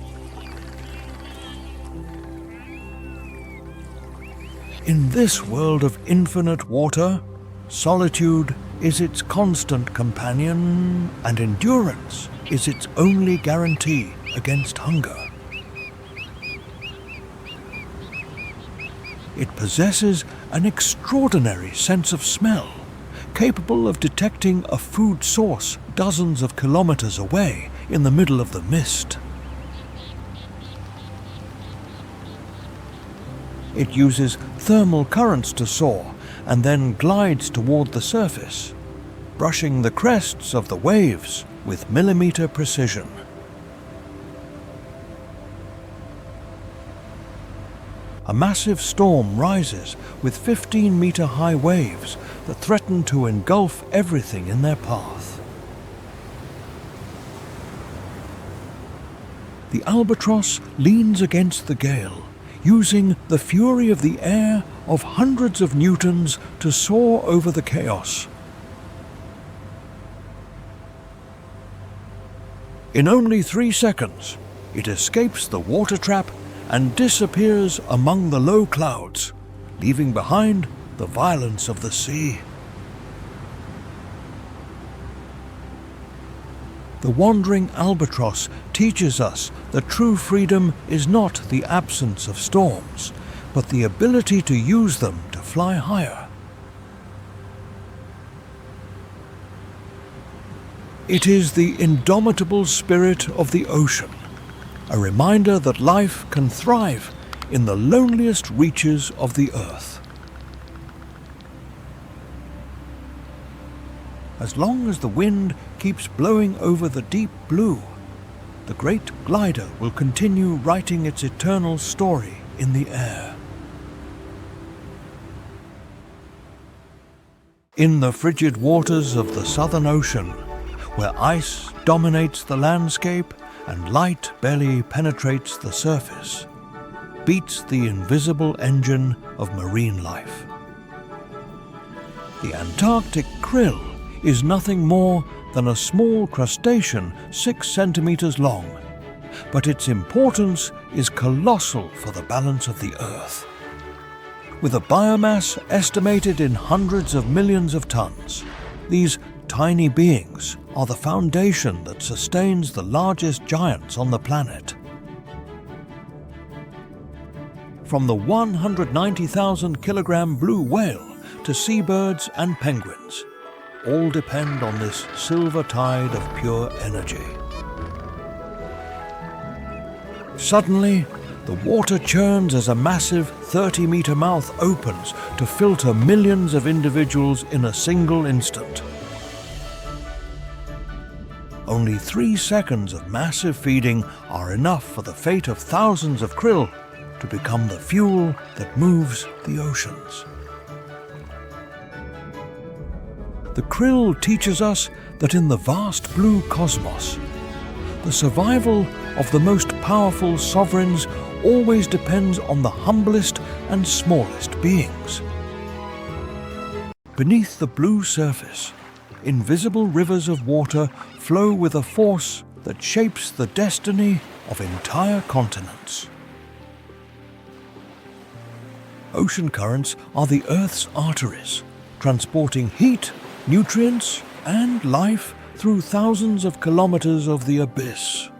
In this world of infinite water, solitude is its constant companion, and endurance is its only guarantee against hunger. It possesses an extraordinary sense of smell, capable of detecting a food source dozens of kilometers away in the middle of the mist. It uses thermal currents to soar and then glides toward the surface, brushing the crests of the waves with millimeter precision. A massive storm rises with 15-meter high waves that threaten to engulf everything in their path. The albatross leans against the gale, using the fury of the air of hundreds of newtons to soar over the chaos. In only 3 seconds, it escapes the water trap and disappears among the low clouds, leaving behind the violence of the sea. The wandering albatross teaches us that true freedom is not the absence of storms, but the ability to use them to fly higher. It is the indomitable spirit of the ocean, a reminder that life can thrive in the loneliest reaches of the earth. As long as the wind keeps blowing over the deep blue, the great glider will continue writing its eternal story in the air. In the frigid waters of the Southern Ocean, where ice dominates the landscape and light barely penetrates the surface, beats the invisible engine of marine life. The Antarctic krill is nothing more than a small crustacean 6 centimeters long, but its importance is colossal for the balance of the Earth. With a biomass estimated in hundreds of millions of tons, these tiny beings are the foundation that sustains the largest giants on the planet. From the 190,000 kilogram blue whale to seabirds and penguins, all depend on this silver tide of pure energy. Suddenly, the water churns as a massive 30-meter mouth opens to filter millions of individuals in a single instant. Only 3 seconds of massive feeding are enough for the fate of thousands of krill to become the fuel that moves the oceans. The krill teaches us that in the vast blue cosmos, the survival of the most powerful sovereigns always depends on the humblest and smallest beings. Beneath the blue surface, invisible rivers of water flow with a force that shapes the destiny of entire continents. Ocean currents are the Earth's arteries, transporting heat, nutrients, and life through thousands of kilometers of the abyss.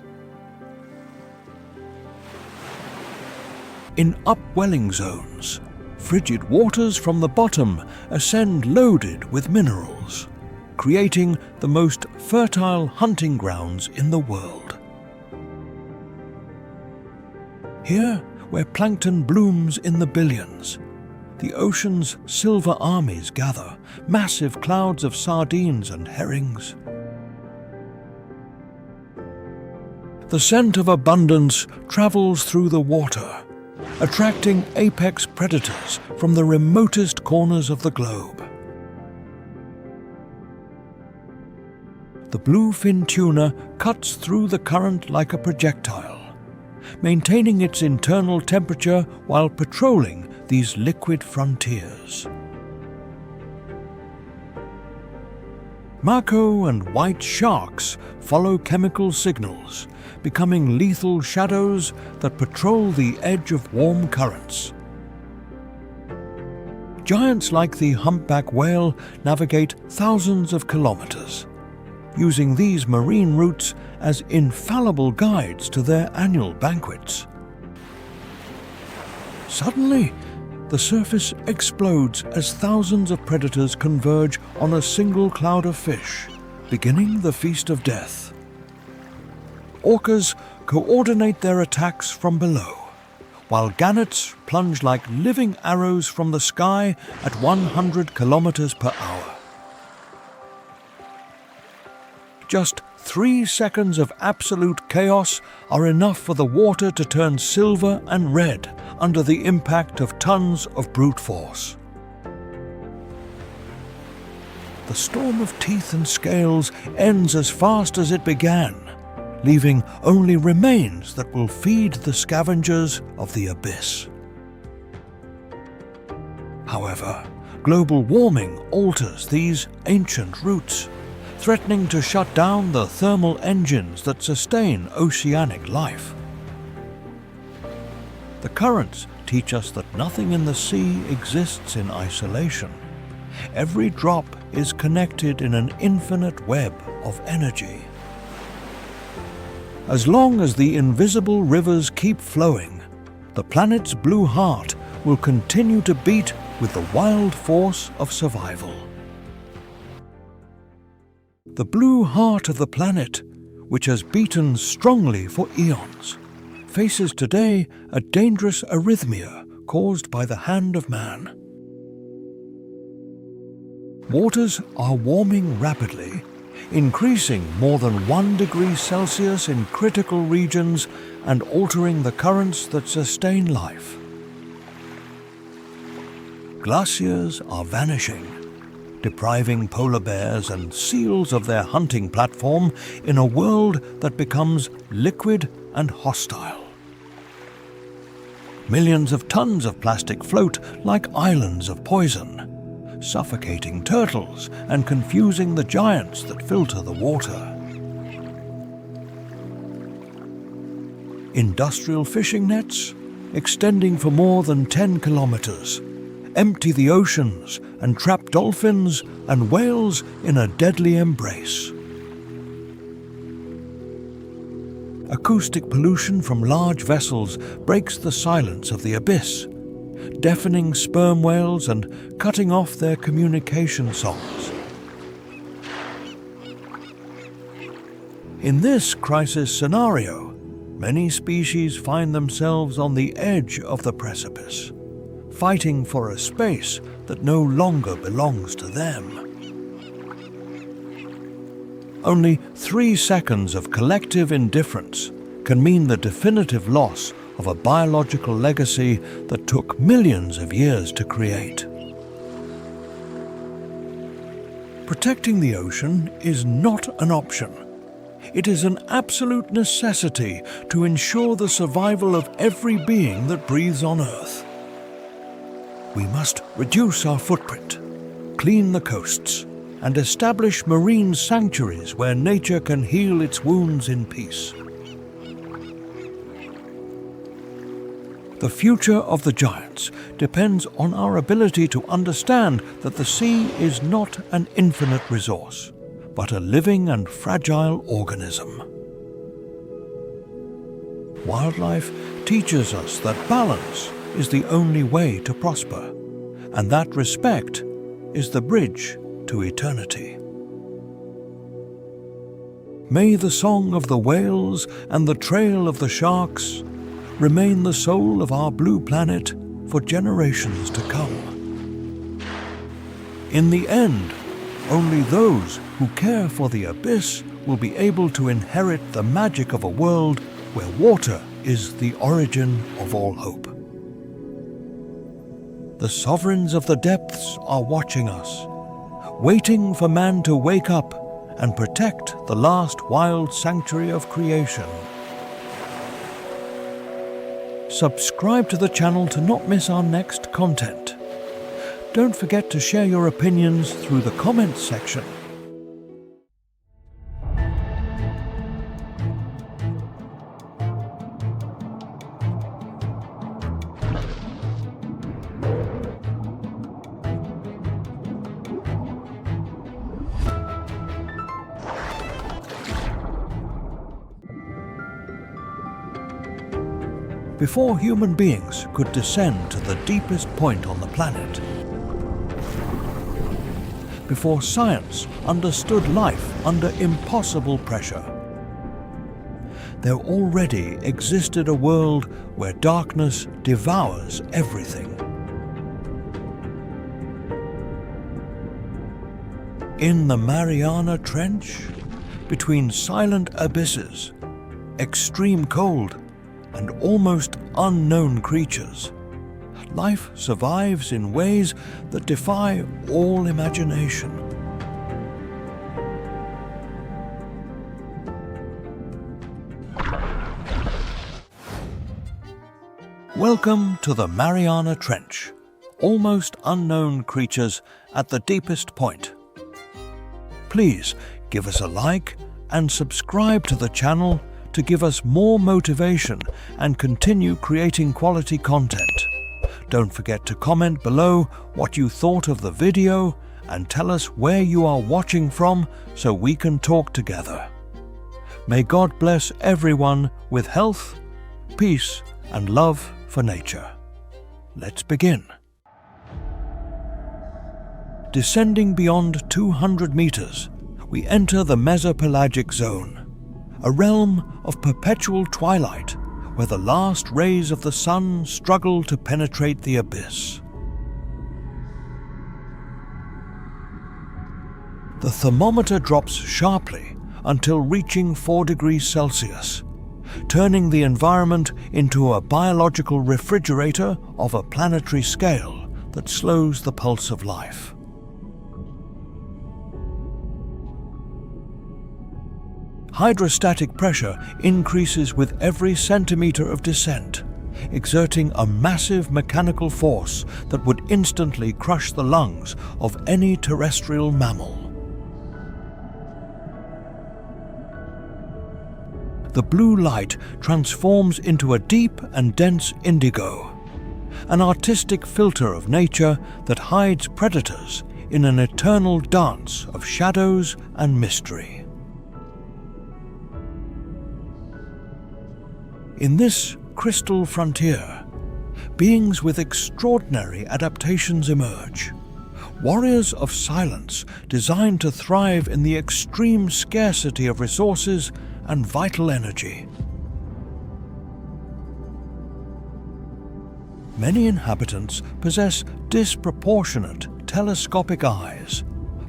In upwelling zones, frigid waters from the bottom ascend loaded with minerals, creating the most fertile hunting grounds in the world. Here, where plankton blooms in the billions, the ocean's silver armies gather, massive clouds of sardines and herrings. The scent of abundance travels through the water, attracting apex predators from the remotest corners of the globe. The bluefin tuna cuts through the current like a projectile, maintaining its internal temperature while patrolling these liquid frontiers. Mako and white sharks follow chemical signals, becoming lethal shadows that patrol the edge of warm currents. Giants like the humpback whale navigate thousands of kilometers, using these marine routes as infallible guides to their annual banquets. Suddenly, the surface explodes as thousands of predators converge on a single cloud of fish, beginning the feast of death. Orcas coordinate their attacks from below, while gannets plunge like living arrows from the sky at 100 kilometers per hour. Just 3 seconds of absolute chaos are enough for the water to turn silver and red under the impact of tons of brute force. The storm of teeth and scales ends as fast as it began, leaving only remains that will feed the scavengers of the abyss. However, global warming alters these ancient routes, threatening to shut down the thermal engines that sustain oceanic life. The currents teach us that nothing in the sea exists in isolation. Every drop is connected in an infinite web of energy. As long as the invisible rivers keep flowing, the planet's blue heart will continue to beat with the wild force of survival. The blue heart of the planet, which has beaten strongly for eons, faces today a dangerous arrhythmia caused by the hand of man. Waters are warming rapidly, increasing more than 1 degree Celsius in critical regions and altering the currents that sustain life. Glaciers are vanishing, depriving polar bears and seals of their hunting platform in a world that becomes liquid and hostile. Millions of tons of plastic float like islands of poison, suffocating turtles and confusing the giants that filter the water. Industrial fishing nets, extending for more than 10 kilometers, empty the oceans and trap dolphins and whales in a deadly embrace. Acoustic pollution from large vessels breaks the silence of the abyss, deafening sperm whales and cutting off their communication songs. In this crisis scenario, many species find themselves on the edge of the precipice, fighting for a space that no longer belongs to them. Only 3 seconds of collective indifference can mean the definitive loss of a biological legacy that took millions of years to create. Protecting the ocean is not an option. It is an absolute necessity to ensure the survival of every being that breathes on Earth. We must reduce our footprint, clean the coasts, and establish marine sanctuaries where nature can heal its wounds in peace. The future of the giants depends on our ability to understand that the sea is not an infinite resource, but a living and fragile organism. Wildlife teaches us that balance is the only way to prosper, and that respect is the bridge to eternity. May the song of the whales and the trail of the sharks remain the soul of our blue planet for generations to come. In the end, only those who care for the abyss will be able to inherit the magic of a world where water is the origin of all hope. The sovereigns of the depths are watching us, waiting for man to wake up and protect the last wild sanctuary of creation. Subscribe to the channel to not miss our next content. Don't forget to share your opinions through the comments section. Before human beings could descend to the deepest point on the planet, before science understood life under impossible pressure, there already existed a world where darkness devours everything. In the Mariana Trench, between silent abysses, extreme cold, and almost unknown creatures, life survives in ways that defy all imagination. Welcome to the Mariana Trench, almost unknown creatures at the deepest point. Please give us a like and subscribe to the channel to give us more motivation and continue creating quality content. Don't forget to comment below what you thought of the video and tell us where you are watching from so we can talk together. May God bless everyone with health, peace, and love for nature. Let's begin. Descending beyond 200 meters, we enter the mesopelagic zone, a realm of perpetual twilight where the last rays of the sun struggle to penetrate the abyss. The thermometer drops sharply until reaching 4 degrees Celsius, turning the environment into a biological refrigerator of a planetary scale that slows the pulse of life. Hydrostatic pressure increases with every centimeter of descent, exerting a massive mechanical force that would instantly crush the lungs of any terrestrial mammal. The blue light transforms into a deep and dense indigo, an artistic filter of nature that hides predators in an eternal dance of shadows and mystery. In this crystal frontier, beings with extraordinary adaptations emerge, warriors of silence designed to thrive in the extreme scarcity of resources and vital energy. Many inhabitants possess disproportionate telescopic eyes,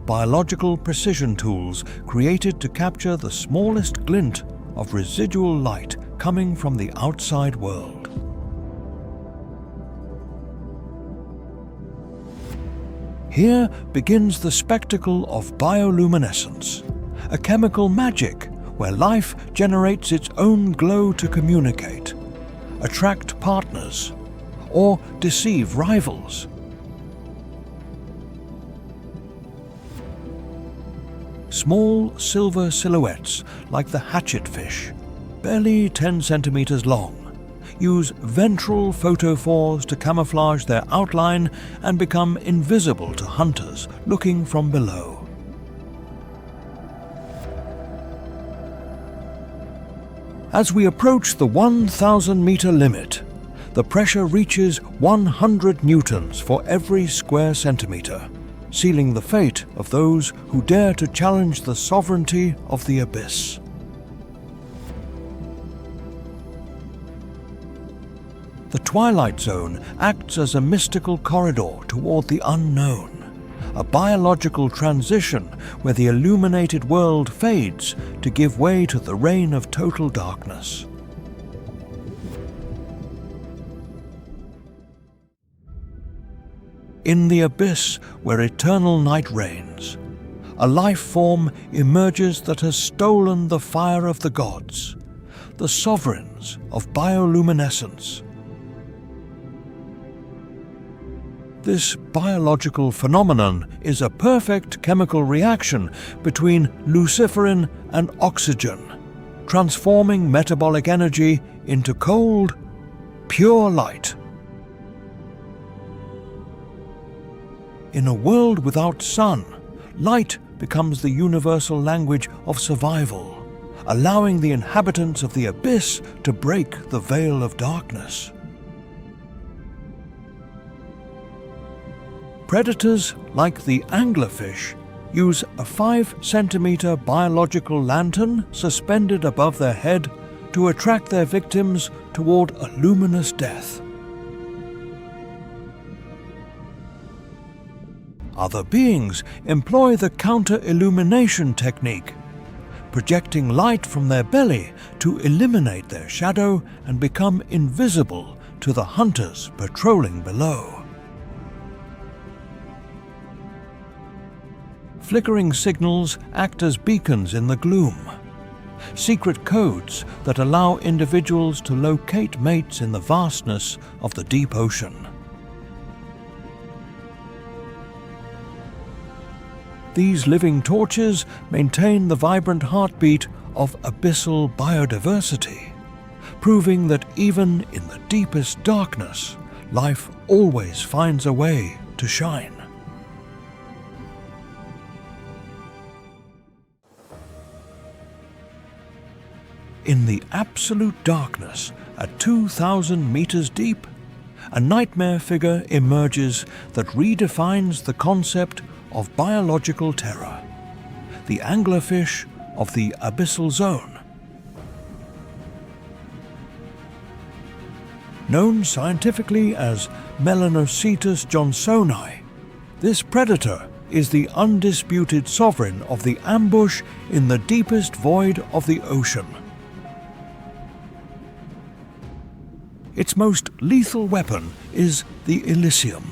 biological precision tools created to capture the smallest glint of residual light coming from the outside world. Here begins the spectacle of bioluminescence, a chemical magic where life generates its own glow to communicate, attract partners, or deceive rivals. Small silver silhouettes like the hatchetfish, barely 10 centimeters long, use ventral photophores to camouflage their outline and become invisible to hunters looking from below. As we approach the 1,000-meter limit, the pressure reaches 100 newtons for every square centimeter, sealing the fate of those who dare to challenge the sovereignty of the abyss. The twilight zone acts as a mystical corridor toward the unknown, a biological transition where the illuminated world fades to give way to the reign of total darkness. In the abyss where eternal night reigns, a life form emerges that has stolen the fire of the gods, the sovereigns of bioluminescence. This biological phenomenon is a perfect chemical reaction between luciferin and oxygen, transforming metabolic energy into cold, pure light. In a world without sun, light becomes the universal language of survival, allowing the inhabitants of the abyss to break the veil of darkness. Predators like the anglerfish use a 5-centimeter biological lantern suspended above their head to attract their victims toward a luminous death. Other beings employ the counter-illumination technique, projecting light from their belly to eliminate their shadow and become invisible to the hunters patrolling below. Flickering signals act as beacons in the gloom, secret codes that allow individuals to locate mates in the vastness of the deep ocean. These living torches maintain the vibrant heartbeat of abyssal biodiversity, proving that even in the deepest darkness, life always finds a way to shine. In the absolute darkness, at 2,000 meters deep, a nightmare figure emerges that redefines the concept of biological terror, the anglerfish of the abyssal zone. Known scientifically as Melanocetus johnsoni, this predator is the undisputed sovereign of the ambush in the deepest void of the ocean. Its most lethal weapon is the Elysium,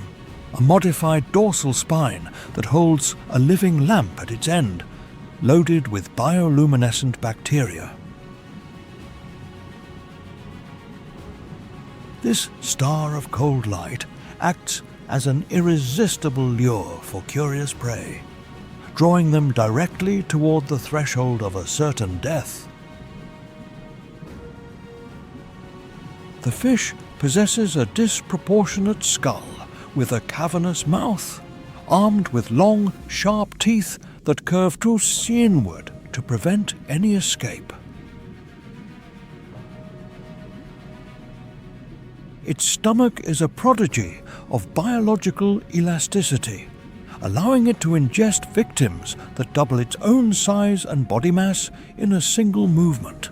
a modified dorsal spine that holds a living lamp at its end, loaded with bioluminescent bacteria. This star of cold light acts as an irresistible lure for curious prey, drawing them directly toward the threshold of a certain death. The fish possesses a disproportionate skull with a cavernous mouth, armed with long, sharp teeth that curve too inward to prevent any escape. Its stomach is a prodigy of biological elasticity, allowing it to ingest victims that double its own size and body mass in a single movement.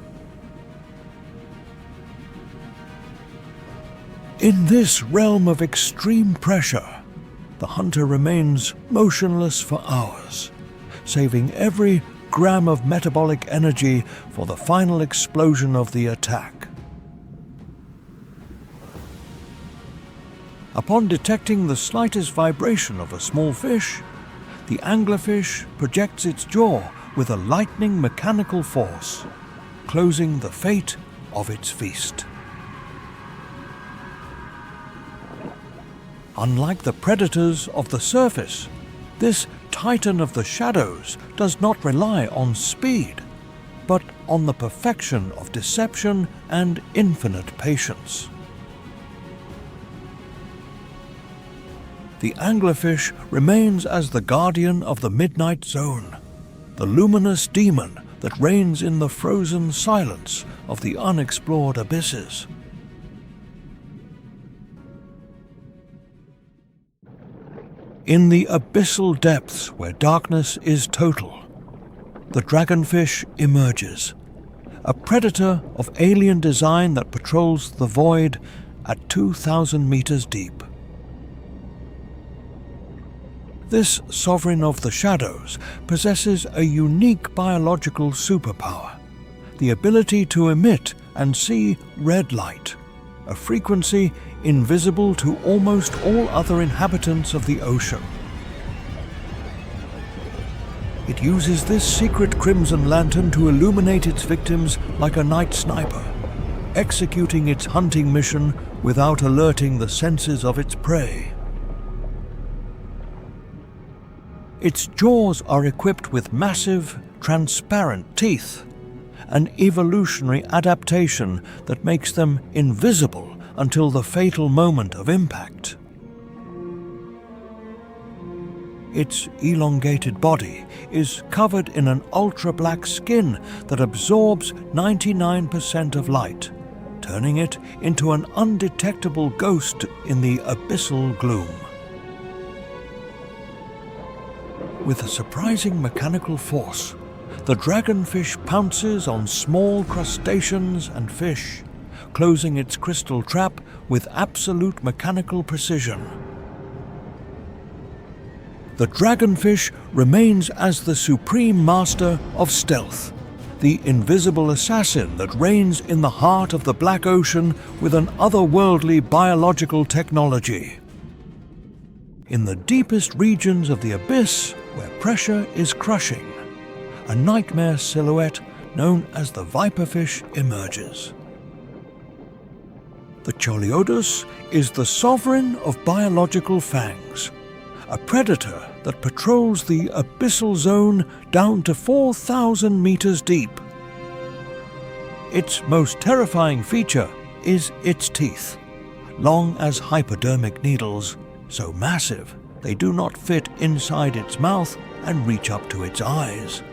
In this realm of extreme pressure, the hunter remains motionless for hours, saving every gram of metabolic energy for the final explosion of the attack. Upon detecting the slightest vibration of a small fish, the anglerfish projects its jaw with a lightning mechanical force, closing the fate of its feast. Unlike the predators of the surface, this titan of the shadows does not rely on speed, but on the perfection of deception and infinite patience. The anglerfish remains as the guardian of the midnight zone, the luminous demon that reigns in the frozen silence of the unexplored abysses. In the abyssal depths where darkness is total, the dragonfish emerges, a predator of alien design that patrols the void at 2,000 meters deep. This sovereign of the shadows possesses a unique biological superpower, the ability to emit and see red light, a frequency invisible to almost all other inhabitants of the ocean. It uses this secret crimson lantern to illuminate its victims like a night sniper, executing its hunting mission without alerting the senses of its prey. Its jaws are equipped with massive, transparent teeth, an evolutionary adaptation that makes them invisible until the fatal moment of impact. Its elongated body is covered in an ultra-black skin that absorbs 99% of light, turning it into an undetectable ghost in the abyssal gloom. With a surprising mechanical force, the dragonfish pounces on small crustaceans and fish, closing its crystal trap with absolute mechanical precision. The dragonfish remains as the supreme master of stealth, the invisible assassin that reigns in the heart of the Black Ocean with an otherworldly biological technology. In the deepest regions of the abyss, where pressure is crushing, a nightmare silhouette known as the viperfish emerges. The Choliotus is the sovereign of biological fangs, a predator that patrols the abyssal zone down to 4,000 meters deep. Its most terrifying feature is its teeth, long as hypodermic needles, so massive they do not fit inside its mouth and reach up to its eyes.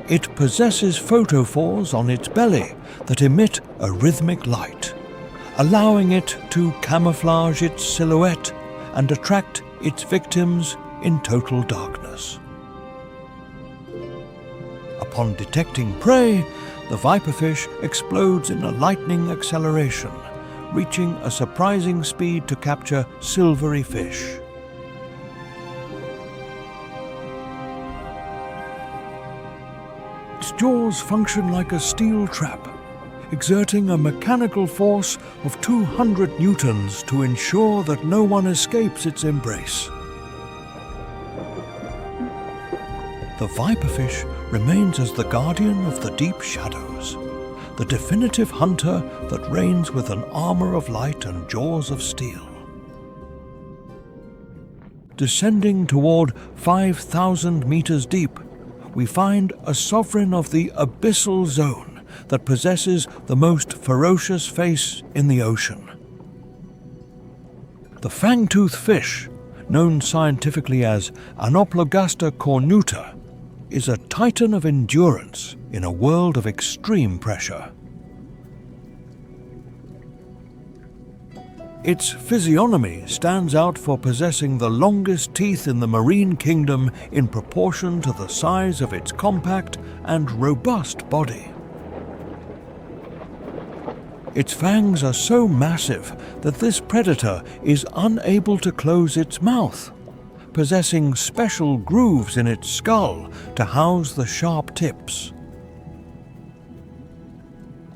It possesses photophores on its belly that emit a rhythmic light, allowing it to camouflage its silhouette and attract its victims in total darkness. Upon detecting prey, the viperfish explodes in a lightning acceleration, reaching a surprising speed to capture silvery fish. Its jaws function like a steel trap, exerting a mechanical force of 200 newtons to ensure that no one escapes its embrace. The viperfish remains as the guardian of the deep shadows, the definitive hunter that reigns with an armor of light and jaws of steel. Descending toward 5,000 meters deep, we find a sovereign of the abyssal zone that possesses the most ferocious face in the ocean. The fangtooth fish, known scientifically as Anoplogaster cornuta, is a titan of endurance in a world of extreme pressure. Its physiognomy stands out for possessing the longest teeth in the marine kingdom in proportion to the size of its compact and robust body. Its fangs are so massive that this predator is unable to close its mouth, possessing special grooves in its skull to house the sharp tips.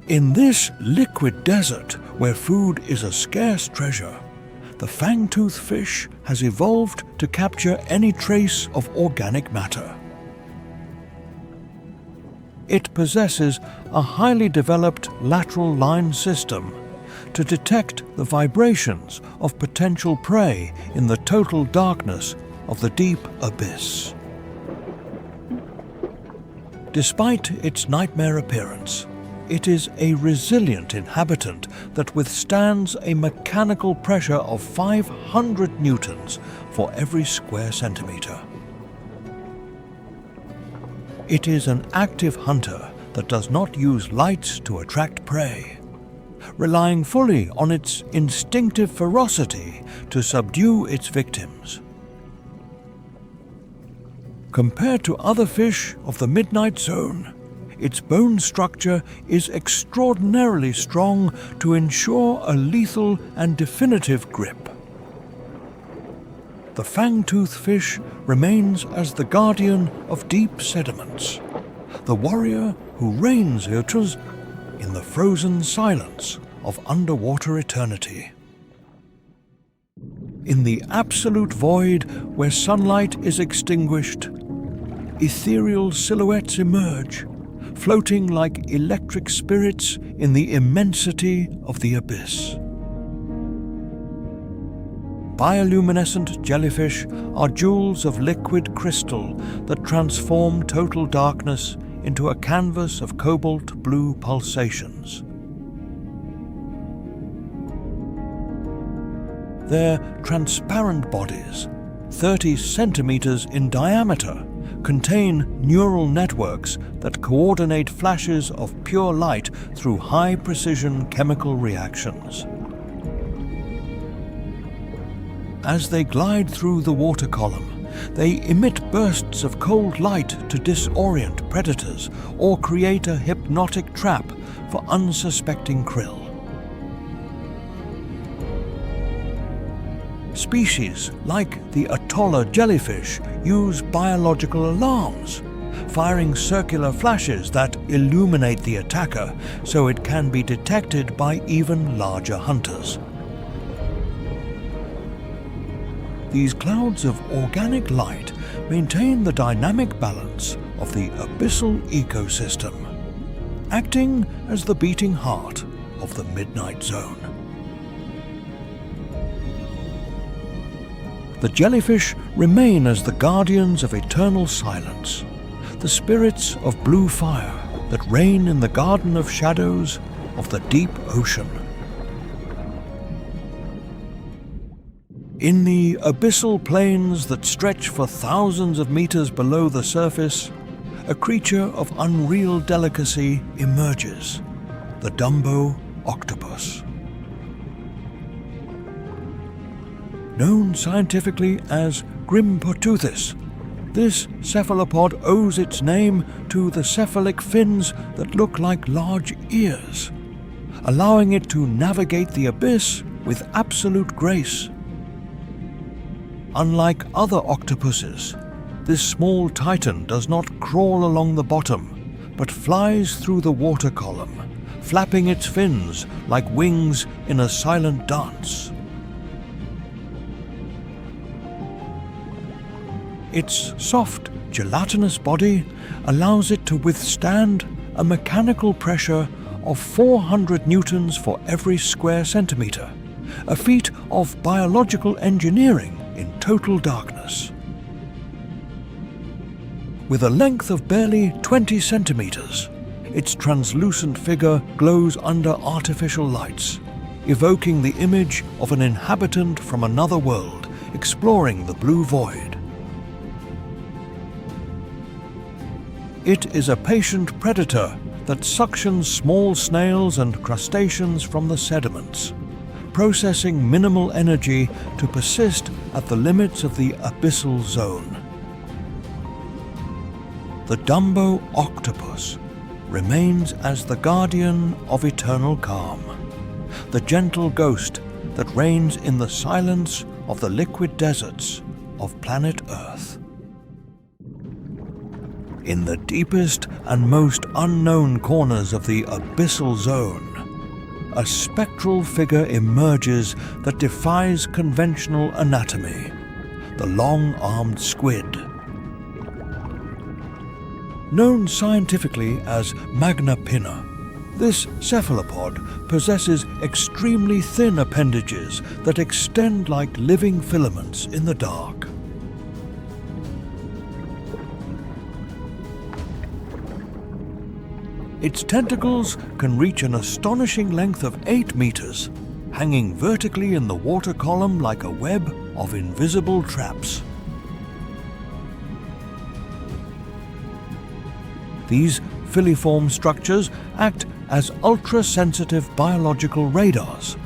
In this liquid desert, where food is a scarce treasure, the fangtooth fish has evolved to capture any trace of organic matter. It possesses a highly developed lateral line system to detect the vibrations of potential prey in the total darkness of the deep abyss. Despite its nightmare appearance, it is a resilient inhabitant that withstands a mechanical pressure of 500 newtons for every square centimeter. It is an active hunter that does not use lights to attract prey, relying fully on its instinctive ferocity to subdue its victims. Compared to other fish of the midnight zone, its bone structure is extraordinarily strong to ensure a lethal and definitive grip. The fangtooth fish remains as the guardian of deep sediments, the warrior who reigns in the frozen silence of underwater eternity. In the absolute void where sunlight is extinguished, ethereal silhouettes emerge, floating like electric spirits in the immensity of the abyss. Bioluminescent jellyfish are jewels of liquid crystal that transform total darkness into a canvas of cobalt blue pulsations. Their transparent bodies, 30 centimeters in diameter, contain neural networks that coordinate flashes of pure light through high-precision chemical reactions. As they glide through the water column, they emit bursts of cold light to disorient predators or create a hypnotic trap for unsuspecting krill. Species like the Atolla jellyfish use biological alarms, firing circular flashes that illuminate the attacker so it can be detected by even larger hunters. These clouds of organic light maintain the dynamic balance of the abyssal ecosystem, acting as the beating heart of the midnight zone. The jellyfish remain as the guardians of eternal silence, the spirits of blue fire that reign in the garden of shadows of the deep ocean. In the abyssal plains that stretch for thousands of meters below the surface, a creature of unreal delicacy emerges, the Dumbo octopus. Known scientifically as Grimportuthis, this cephalopod owes its name to the cephalic fins that look like large ears, allowing it to navigate the abyss with absolute grace. Unlike other octopuses, this small titan does not crawl along the bottom, but flies through the water column, flapping its fins like wings in a silent dance. Its soft, gelatinous body allows it to withstand a mechanical pressure of 400 newtons for every square centimetre, a feat of biological engineering in total darkness. With a length of barely 20 centimetres, its translucent figure glows under artificial lights, evoking the image of an inhabitant from another world exploring the blue void. It is a patient predator that suctions small snails and crustaceans from the sediments, processing minimal energy to persist at the limits of the abyssal zone. The Dumbo octopus remains as the guardian of eternal calm, the gentle ghost that reigns in the silence of the liquid deserts of planet Earth. In the deepest and most unknown corners of the abyssal zone, a spectral figure emerges that defies conventional anatomy, the long-armed squid. Known scientifically as magna pinna, this cephalopod possesses extremely thin appendages that extend like living filaments in the dark. Its tentacles can reach an astonishing length of 8 meters, hanging vertically in the water column like a web of invisible traps. These filiform structures act as ultra-sensitive biological radars,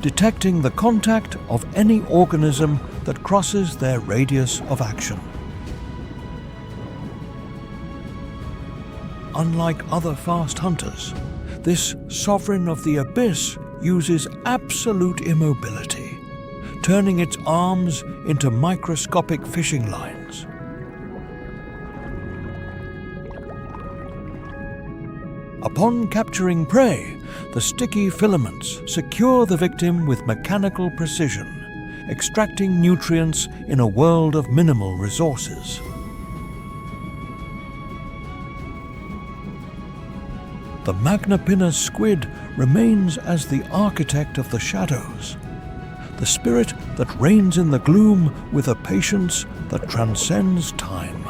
detecting the contact of any organism that crosses their radius of action. Unlike other fast hunters, this sovereign of the abyss uses absolute immobility, turning its arms into microscopic fishing lines. Upon capturing prey, the sticky filaments secure the victim with mechanical precision, extracting nutrients in a world of minimal resources. The magna pinna squid remains as the architect of the shadows, the spirit that reigns in the gloom with a patience that transcends time.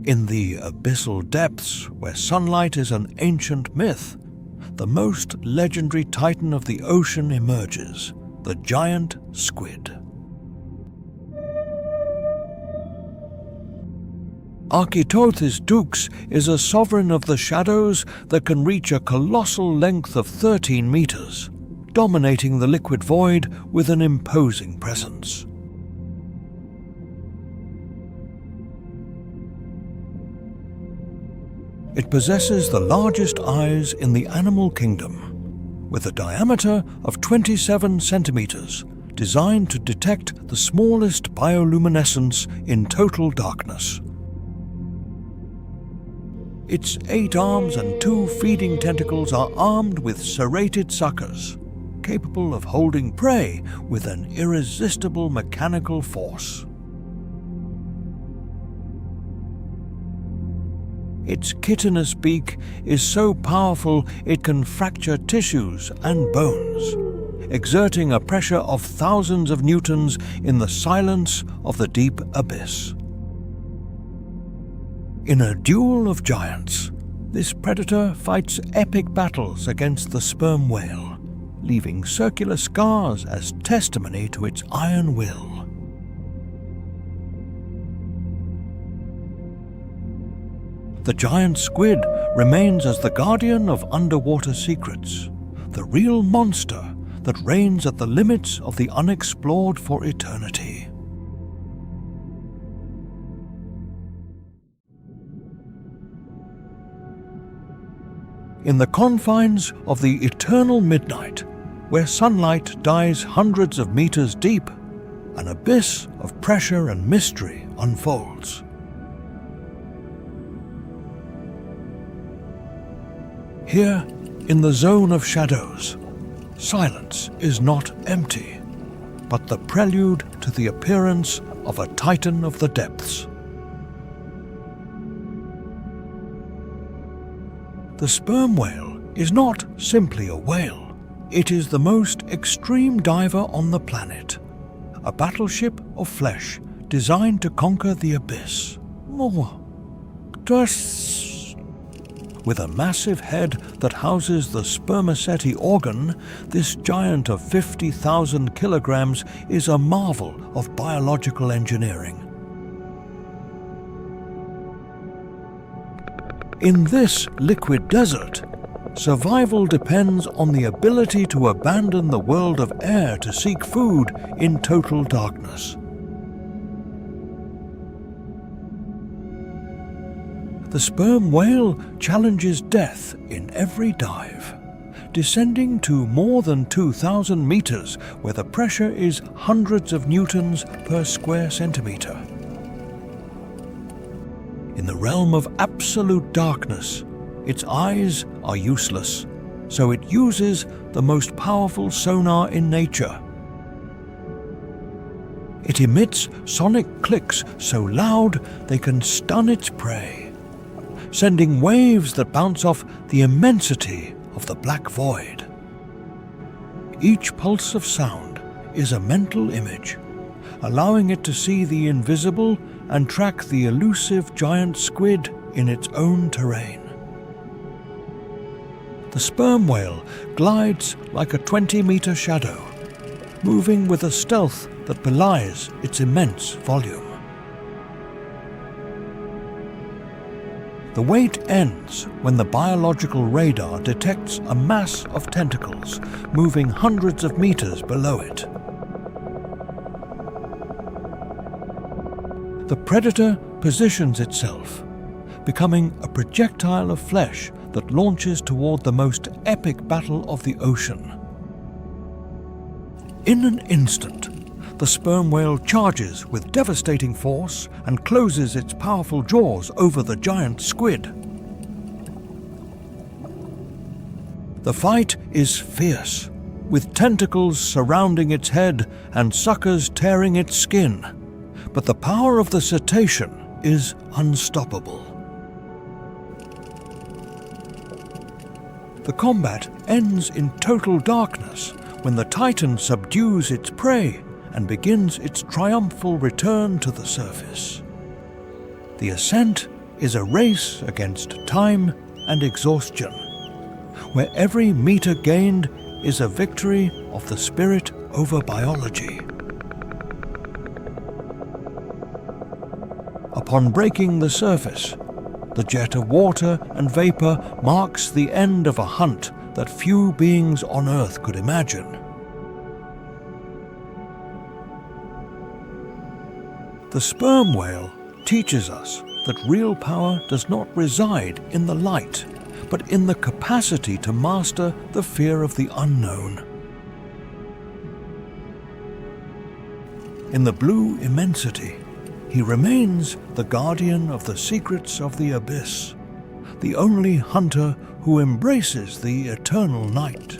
In the abyssal depths, where sunlight is an ancient myth, the most legendary titan of the ocean emerges, the giant squid. Architeuthis dux is a sovereign of the shadows that can reach a colossal length of 13 meters, dominating the liquid void with an imposing presence. It possesses the largest eyes in the animal kingdom, with a diameter of 27 centimeters, designed to detect the smallest bioluminescence in total darkness. Its 8 arms and 2 feeding tentacles are armed with serrated suckers, capable of holding prey with an irresistible mechanical force. Its chitinous beak is so powerful it can fracture tissues and bones, exerting a pressure of thousands of newtons in the silence of the deep abyss. In a duel of giants, this predator fights epic battles against the sperm whale, leaving circular scars as testimony to its iron will. The giant squid remains as the guardian of underwater secrets, the real monster that reigns at the limits of the unexplored for eternity. In the confines of the eternal midnight, where sunlight dies hundreds of meters deep, an abyss of pressure and mystery unfolds. Here, in the zone of shadows, silence is not empty, but the prelude to the appearance of a titan of the depths. The sperm whale is not simply a whale. It is the most extreme diver on the planet, a battleship of flesh designed to conquer the abyss. With a massive head that houses the spermaceti organ, this giant of 50,000 kilograms is a marvel of biological engineering. In this liquid desert, survival depends on the ability to abandon the world of air to seek food in total darkness. The sperm whale challenges death in every dive, descending to more than 2,000 meters where the pressure is hundreds of newtons per square centimeter. In the realm of absolute darkness, its eyes are useless, so it uses the most powerful sonar in nature. It emits sonic clicks so loud they can stun its prey, sending waves that bounce off the immensity of the black void. Each pulse of sound is a mental image, allowing it to see the invisible and track the elusive giant squid in its own terrain. The sperm whale glides like a 20-meter shadow, moving with a stealth that belies its immense volume. The wait ends when the biological radar detects a mass of tentacles moving hundreds of meters below it. The predator positions itself, becoming a projectile of flesh that launches toward the most epic battle of the ocean. In an instant, the sperm whale charges with devastating force and closes its powerful jaws over the giant squid. The fight is fierce, with tentacles surrounding its head and suckers tearing its skin, but the power of the cetacean is unstoppable. The combat ends in total darkness when the titan subdues its prey and begins its triumphal return to the surface. The ascent is a race against time and exhaustion, where every meter gained is a victory of the spirit over biology. Upon breaking the surface, the jet of water and vapor marks the end of a hunt that few beings on Earth could imagine. The sperm whale teaches us that real power does not reside in the light, but in the capacity to master the fear of the unknown. In the blue immensity, he remains the guardian of the secrets of the abyss, the only hunter who embraces the eternal night.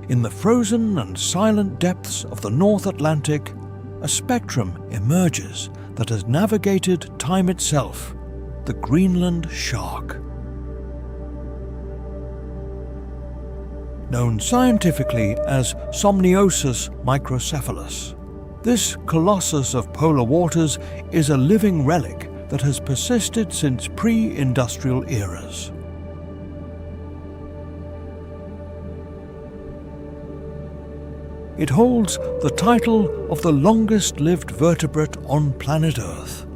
In the frozen and silent depths of the North Atlantic, a spectrum emerges that has navigated time itself, the Greenland shark. Known scientifically as Somniosus microcephalus, this colossus of polar waters is a living relic that has persisted since pre-industrial eras. It holds the title of the longest-lived vertebrate on planet Earth,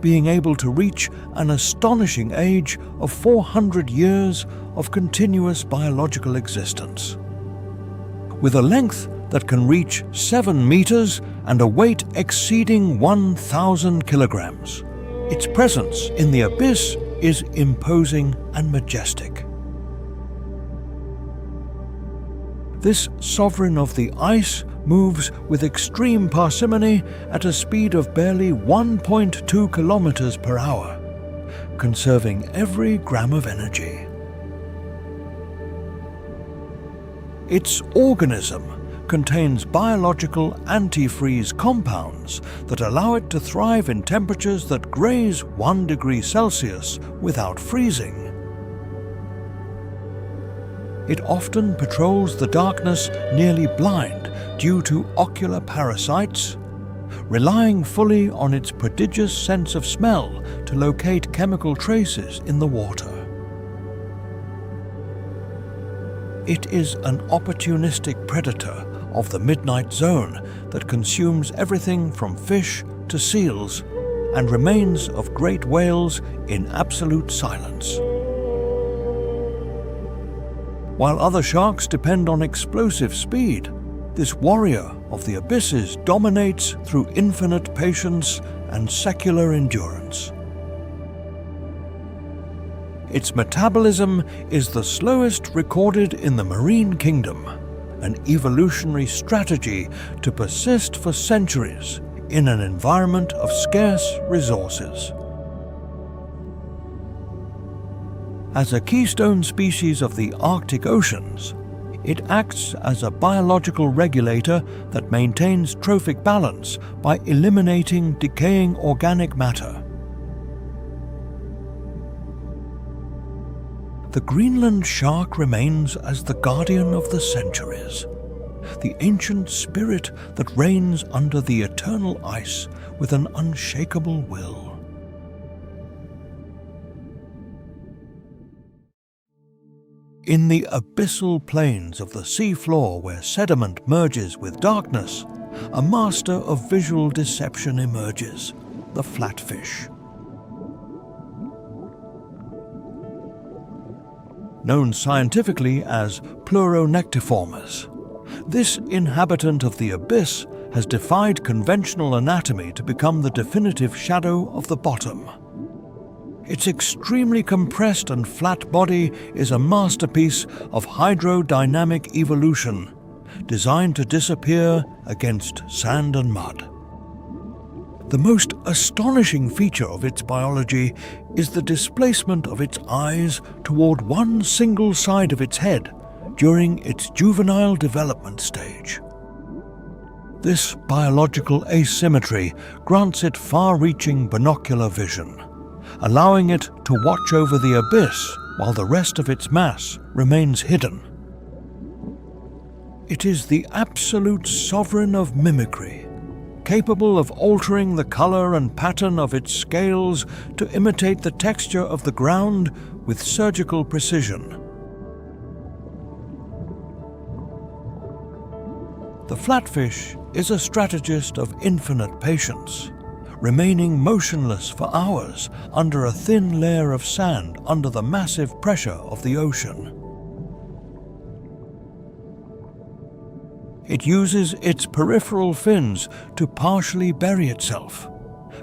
being able to reach an astonishing age of 400 years of continuous biological existence. With a length that can reach 7 meters and a weight exceeding 1,000 kilograms, its presence in the abyss is imposing and majestic. This sovereign of the ice moves with extreme parsimony at a speed of barely 1.2 kilometers per hour, conserving every gram of energy. Its organism contains biological antifreeze compounds that allow it to thrive in temperatures that graze 1 degree Celsius without freezing. It often patrols the darkness nearly blind due to ocular parasites, relying fully on its prodigious sense of smell to locate chemical traces in the water. It is an opportunistic predator of the midnight zone that consumes everything from fish to seals and remains of great whales in absolute silence. While other sharks depend on explosive speed, this warrior of the abysses dominates through infinite patience and secular endurance. Its metabolism is the slowest recorded in the marine kingdom, an evolutionary strategy to persist for centuries in an environment of scarce resources. As a keystone species of the Arctic oceans, it acts as a biological regulator that maintains trophic balance by eliminating decaying organic matter. The Greenland shark remains as the guardian of the centuries, the ancient spirit that reigns under the eternal ice with an unshakable will. In the abyssal plains of the seafloor where sediment merges with darkness, a master of visual deception emerges, the flatfish. Known scientifically as Pleuronectiformis, this inhabitant of the abyss has defied conventional anatomy to become the definitive shadow of the bottom. Its extremely compressed and flat body is a masterpiece of hydrodynamic evolution, designed to disappear against sand and mud. The most astonishing feature of its biology is the displacement of its eyes toward one single side of its head during its juvenile development stage. This biological asymmetry grants it far-reaching binocular vision, allowing it to watch over the abyss while the rest of its mass remains hidden. It is the absolute sovereign of mimicry, capable of altering the color and pattern of its scales to imitate the texture of the ground with surgical precision. The flatfish is a strategist of infinite patience, remaining motionless for hours under a thin layer of sand under the massive pressure of the ocean. It uses its peripheral fins to partially bury itself,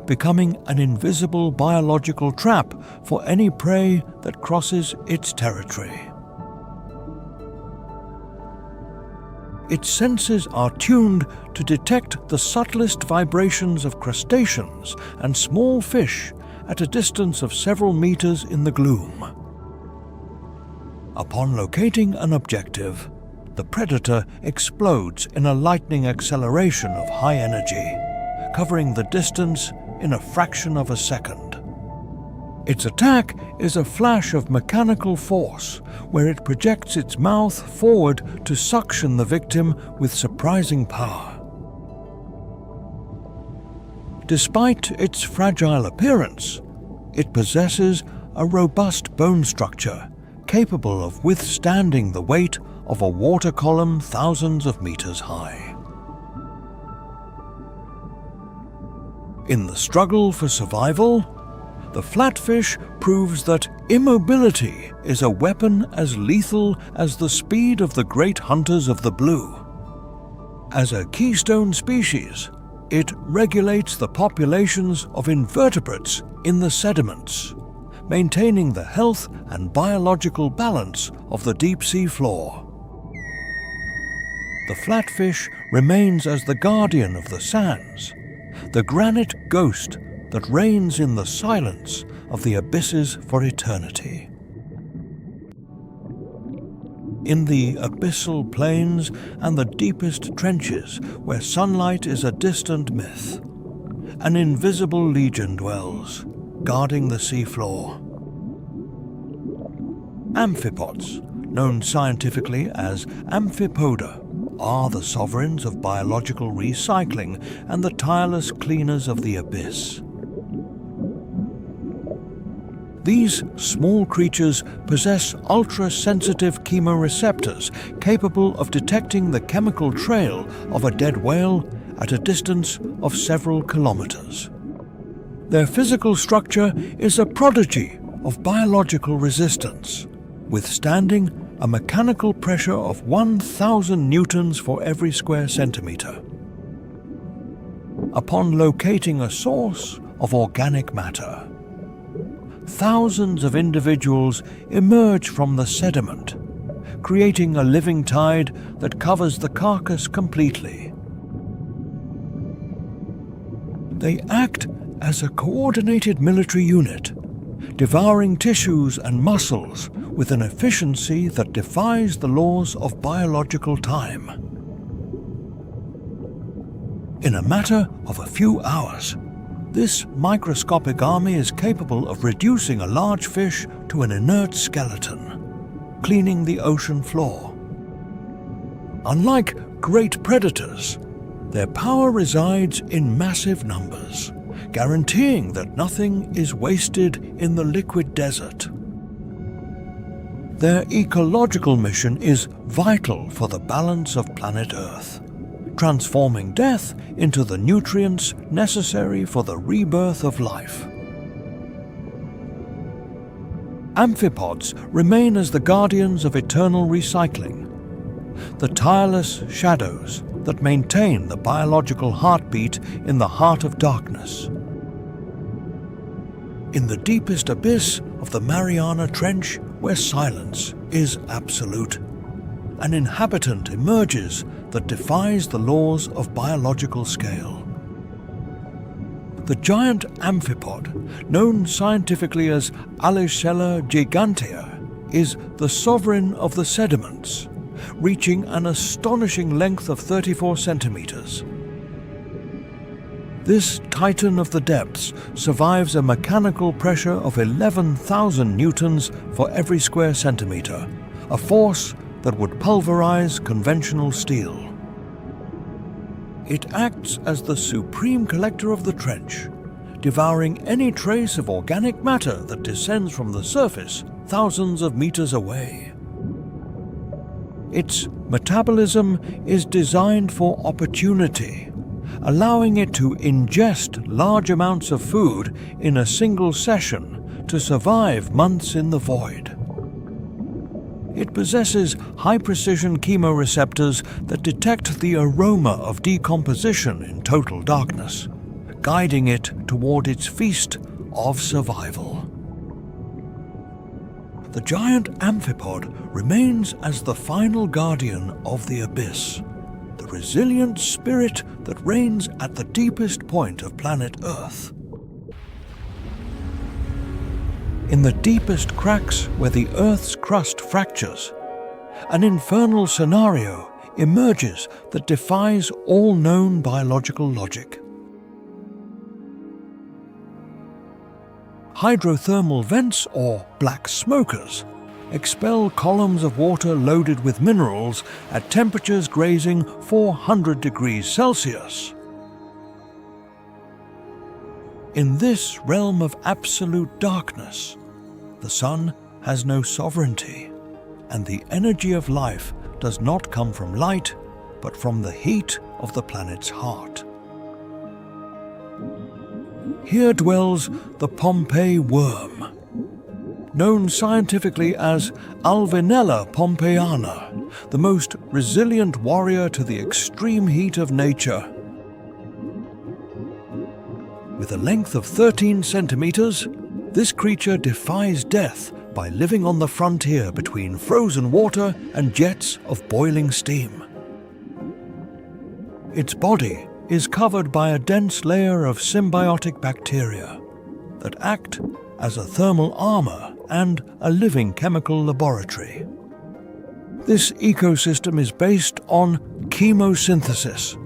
becoming an invisible biological trap for any prey that crosses its territory. Its senses are tuned to detect the subtlest vibrations of crustaceans and small fish at a distance of several meters in the gloom. Upon locating an objective, the predator explodes in a lightning acceleration of high energy, covering the distance in a fraction of a second. Its attack is a flash of mechanical force, where it projects its mouth forward to suction the victim with surprising power. Despite its fragile appearance, it possesses a robust bone structure capable of withstanding the weight of a water column thousands of meters high. In the struggle for survival, the flatfish proves that immobility is a weapon as lethal as the speed of the great hunters of the blue. As a keystone species, it regulates the populations of invertebrates in the sediments, maintaining the health and biological balance of the deep sea floor. the flatfish remains as the guardian of the sands, the granite ghost that reigns in the silence of the abysses for eternity. In the abyssal plains and the deepest trenches where sunlight is a distant myth, an invisible legion dwells, guarding the seafloor. Amphipods, known scientifically as amphipoda, are the sovereigns of biological recycling and the tireless cleaners of the abyss. These small creatures possess ultra-sensitive chemoreceptors capable of detecting the chemical trail of a dead whale at a distance of several kilometers. Their physical structure is a prodigy of biological resistance, withstanding a mechanical pressure of 1,000 newtons for every square centimeter. Upon locating a source of organic matter, thousands of individuals emerge from the sediment, creating a living tide that covers the carcass completely. They act as a coordinated military unit, devouring tissues and muscles with an efficiency that defies the laws of biological time. In a matter of a few hours, this microscopic army is capable of reducing a large fish to an inert skeleton, cleaning the ocean floor. Unlike great predators, their power resides in massive numbers, guaranteeing that nothing is wasted in the liquid desert. Their ecological mission is vital for the balance of planet Earth, transforming death into the nutrients necessary for the rebirth of life. Amphipods remain as the guardians of eternal recycling, the tireless shadows that maintain the biological heartbeat in the heart of darkness. In the deepest abyss of the Mariana Trench, where silence is absolute, an inhabitant emerges that defies the laws of biological scale. The giant amphipod, known scientifically as Alicella gigantea, is the sovereign of the sediments, reaching an astonishing length of 34 centimeters. This titan of the depths survives a mechanical pressure of 11,000 newtons for every square centimeter, a force that would pulverize conventional steel. It acts as the supreme collector of the trench, devouring any trace of organic matter that descends from the surface thousands of meters away. Its metabolism is designed for opportunity, allowing it to ingest large amounts of food in a single session to survive months in the void. It possesses high-precision chemoreceptors that detect the aroma of decomposition in total darkness, guiding it toward its feast of survival. The giant amphipod remains as the final guardian of the abyss, the resilient spirit that reigns at the deepest point of planet Earth. In the deepest cracks where the Earth's crust fractures, an infernal scenario emerges that defies all known biological logic. Hydrothermal vents, or black smokers, expel columns of water loaded with minerals at temperatures grazing 400 degrees Celsius. In this realm of absolute darkness, the sun has no sovereignty, and the energy of life does not come from light, but from the heat of the planet's heart. Here dwells the Pompeii worm, known scientifically as Alvinella pompeiana, the most resilient warrior to the extreme heat of nature. With a length of 13 centimeters, this creature defies death by living on the frontier between frozen water and jets of boiling steam. its body is covered by a dense layer of symbiotic bacteria that act as a thermal armor and a living chemical laboratory. This ecosystem is based on chemosynthesis,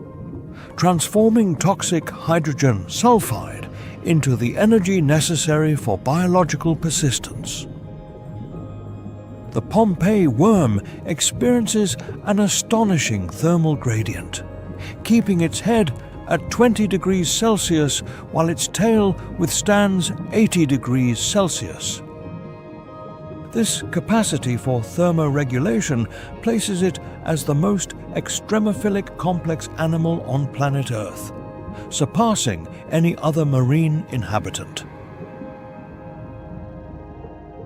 transforming toxic hydrogen sulfide into the energy necessary for biological persistence. The Pompeii worm experiences an astonishing thermal gradient, keeping its head at 20 degrees Celsius while its tail withstands 80 degrees Celsius. This capacity for thermoregulation places it as the most extremophilic complex animal on planet Earth, surpassing any other marine inhabitant.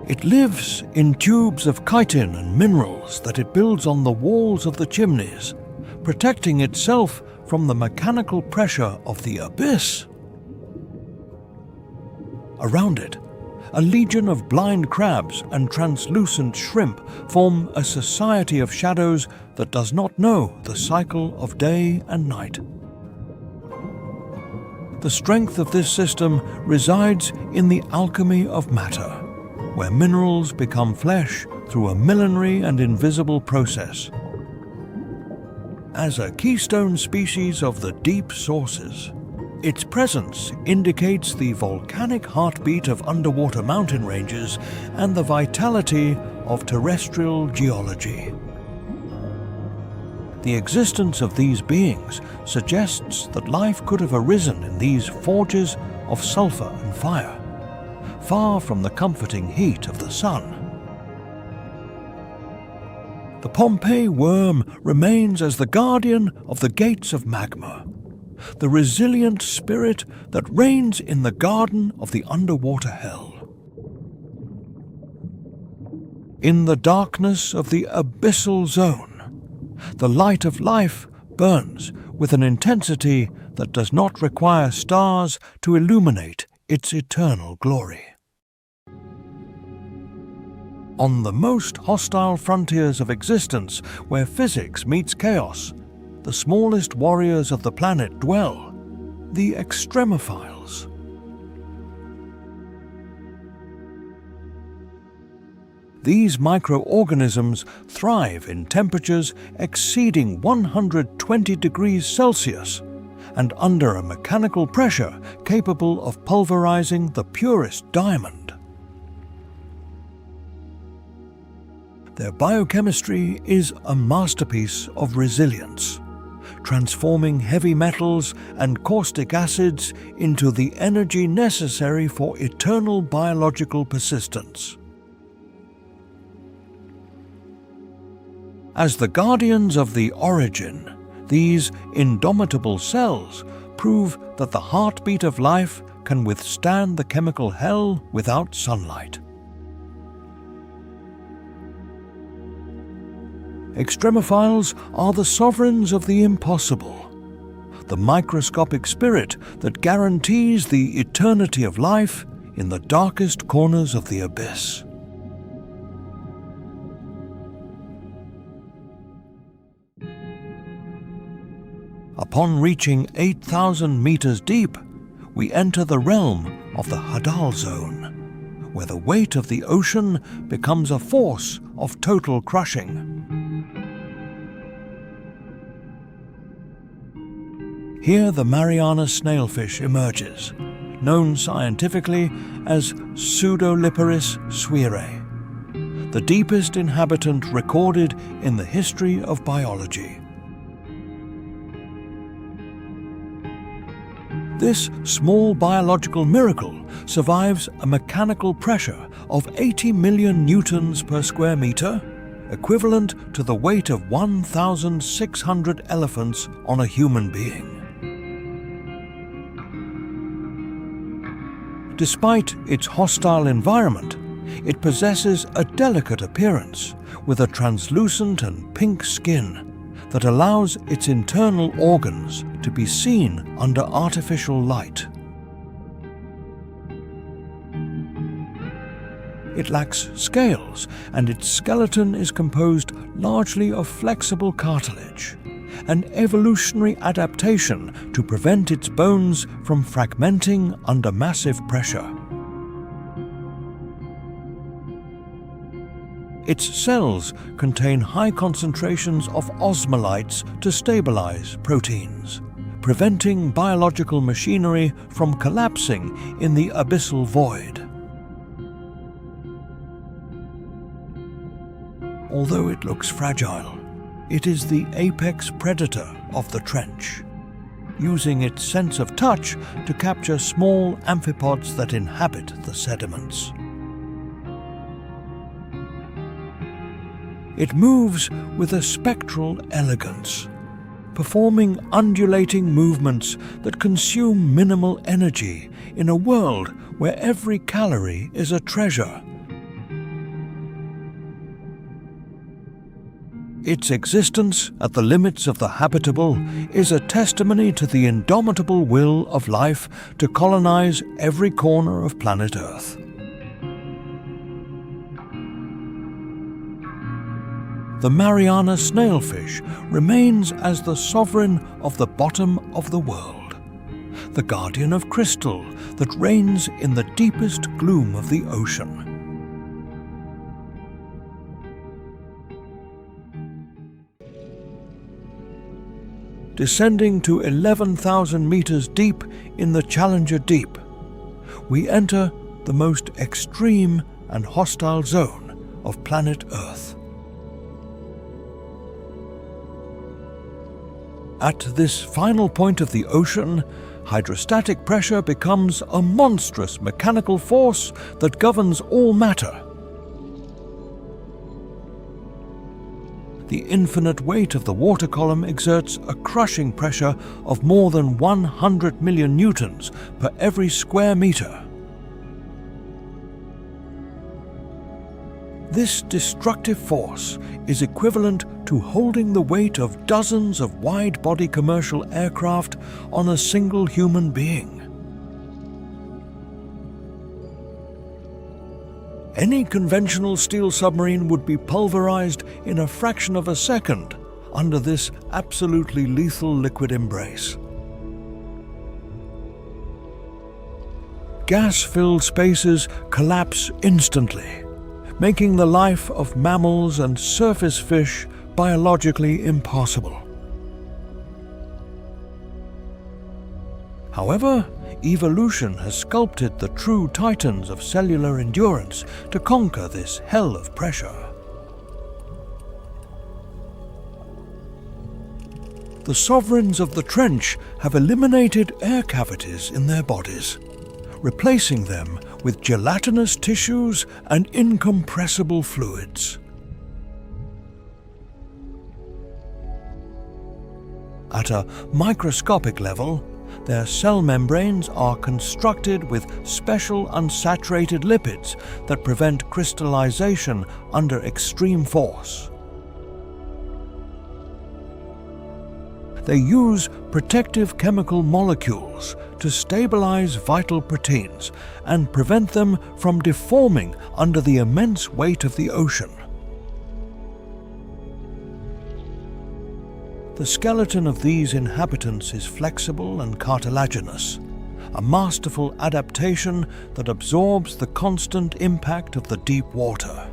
It lives in tubes of chitin and minerals that it builds on the walls of the chimneys, protecting itself from the mechanical pressure of the abyss. Around it, a legion of blind crabs and translucent shrimp form a society of shadows that does not know the cycle of day and night. The strength of this system resides in the alchemy of matter, where minerals become flesh through a millenary and invisible process. As a keystone species of the deep sources, its presence indicates the volcanic heartbeat of underwater mountain ranges and the vitality of terrestrial geology. The existence of these beings suggests that life could have arisen in these forges of sulfur and fire, far from the comforting heat of the sun. The Pompeii worm remains as the guardian of the gates of magma, the resilient spirit that reigns in the garden of the underwater hell. In the darkness of the abyssal zone, the light of life burns with an intensity that does not require stars to illuminate its eternal glory. On the most hostile frontiers of existence, where physics meets chaos, the smallest warriors of the planet dwell, the extremophiles. These microorganisms thrive in temperatures exceeding 120 degrees Celsius and under a mechanical pressure capable of pulverizing the purest diamond. Their biochemistry is a masterpiece of resilience, transforming heavy metals and caustic acids into the energy necessary for eternal biological persistence. As the guardians of the origin, these indomitable cells prove that the heartbeat of life can withstand the chemical hell without sunlight. Extremophiles are the sovereigns of the impossible, the microscopic spirit that guarantees the eternity of life in the darkest corners of the abyss. Upon reaching 8,000 meters deep, we enter the realm of the Hadal zone, where the weight of the ocean becomes a force of total crushing. Here the Mariana snailfish emerges, known scientifically as Pseudoliparis suirae, the deepest inhabitant recorded in the history of biology. This small biological miracle survives a mechanical pressure of 80 million newtons per square meter, equivalent to the weight of 1,600 elephants on a human being. Despite its hostile environment, it possesses a delicate appearance with a translucent and pink skin that allows its internal organs to be seen under artificial light. It lacks scales, and its skeleton is composed largely of flexible cartilage, an evolutionary adaptation to prevent its bones from fragmenting under massive pressure. Its cells contain high concentrations of osmolytes to stabilize proteins, preventing biological machinery from collapsing in the abyssal void. Although it looks fragile, it is the apex predator of the trench, using its sense of touch to capture small amphipods that inhabit the sediments. It moves with a spectral elegance, performing undulating movements that consume minimal energy in a world where every calorie is a treasure. Its existence at the limits of the habitable is a testimony to the indomitable will of life to colonize every corner of planet Earth. The Mariana snailfish remains as the sovereign of the bottom of the world, the guardian of crystal that reigns in the deepest gloom of the ocean. Descending to 11,000 meters deep in the Challenger Deep, we enter the most extreme and hostile zone of planet Earth. At this final point of the ocean, hydrostatic pressure becomes a monstrous mechanical force that governs all matter. The infinite weight of the water column exerts a crushing pressure of more than 100 million newtons per every square meter. This destructive force is equivalent to holding the weight of dozens of wide-body commercial aircraft on a single human being. Any conventional steel submarine would be pulverized in a fraction of a second under this absolutely lethal liquid embrace. Gas-filled spaces collapse instantly, making the life of mammals and surface fish biologically impossible. However, evolution has sculpted the true titans of cellular endurance to conquer this hell of pressure. The sovereigns of the trench have eliminated air cavities in their bodies, replacing them with gelatinous tissues and incompressible fluids. At a microscopic level, their cell membranes are constructed with special unsaturated lipids that prevent crystallization under extreme force. They use protective chemical molecules to stabilize vital proteins and prevent them from deforming under the immense weight of the ocean. The skeleton of these inhabitants is flexible and cartilaginous, a masterful adaptation that absorbs the constant impact of the deep water.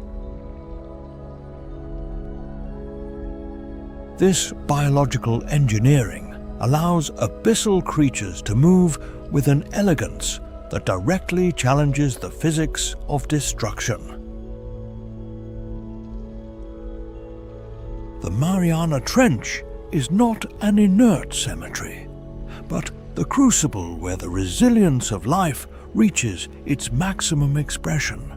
This biological engineering allows abyssal creatures to move with an elegance that directly challenges the physics of destruction. The Mariana Trench is not an inert cemetery, but the crucible where the resilience of life reaches its maximum expression.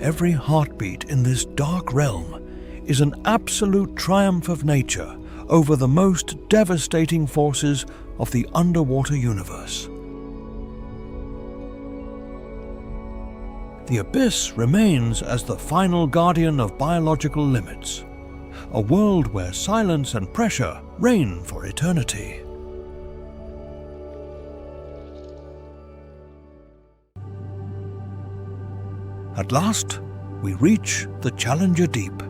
Every heartbeat in this dark realm is an absolute triumph of nature over the most devastating forces of the underwater universe. The abyss remains as the final guardian of biological limits, a world where silence and pressure reign for eternity. At last, we reach the Challenger Deep,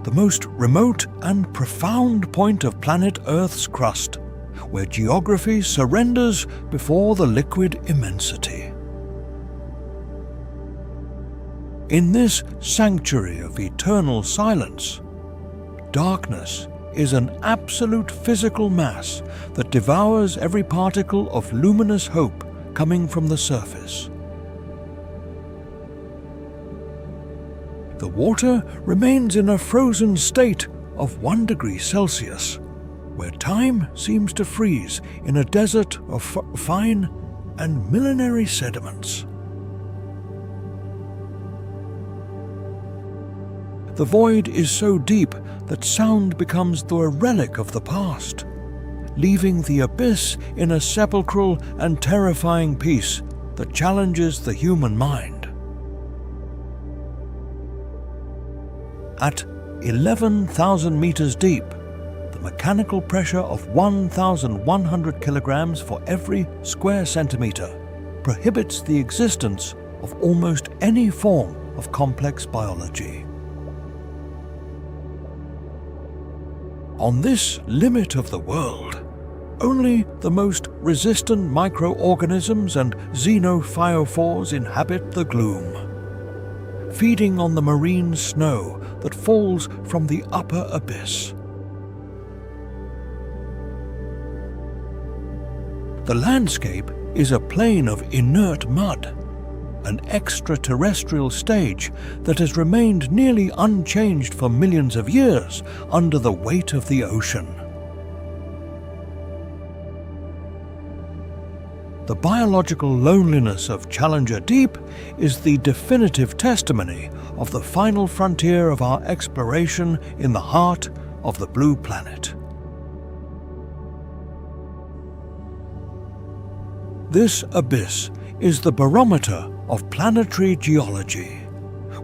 the most remote and profound point of planet Earth's crust, where geography surrenders before the liquid immensity. In this sanctuary of eternal silence, darkness is an absolute physical mass that devours every particle of luminous hope coming from the surface. The water remains in a frozen state of 1 degree Celsius, where time seems to freeze in a desert of fine and millenary sediments. The void is so deep that sound becomes the relic of the past, leaving the abyss in a sepulchral and terrifying peace that challenges the human mind. At 11,000 meters deep, the mechanical pressure of 1,100 kilograms for every square centimeter prohibits the existence of almost any form of complex biology. On this limit of the world, only the most resistant microorganisms and xenophytophores inhabit the gloom, feeding on the marine snow that falls from the upper abyss. The landscape is a plain of inert mud, an extraterrestrial stage that has remained nearly unchanged for millions of years under the weight of the ocean. The biological loneliness of Challenger Deep is the definitive testimony of the final frontier of our exploration in the heart of the blue planet. This abyss is the barometer of planetary geology,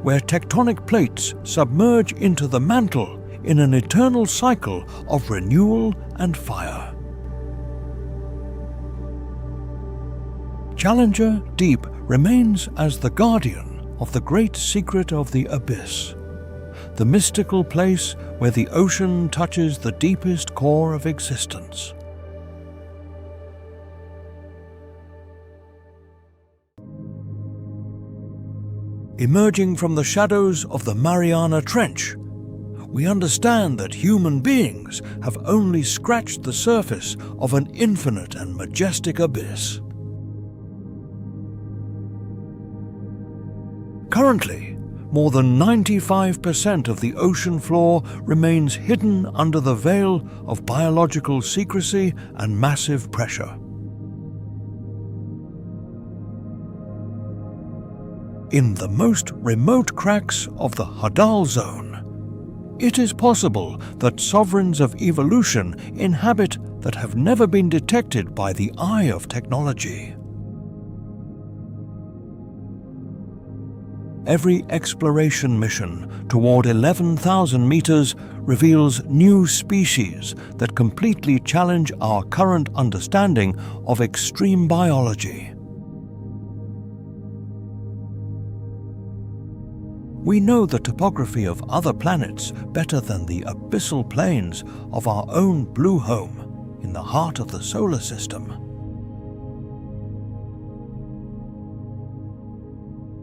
where tectonic plates submerge into the mantle in an eternal cycle of renewal and fire. Challenger Deep remains as the guardian of the great secret of the abyss, the mystical place where the ocean touches the deepest core of existence. Emerging from the shadows of the Mariana Trench, we understand that human beings have only scratched the surface of an infinite and majestic abyss. Currently, more than 95% of the ocean floor remains hidden under the veil of biological secrecy and massive pressure. In the most remote cracks of the Hadal Zone, it is possible that sovereigns of evolution inhabit that have never been detected by the eye of technology. Every exploration mission toward 11,000 meters reveals new species that completely challenge our current understanding of extreme biology. We know the topography of other planets better than the abyssal plains of our own blue home in the heart of the solar system.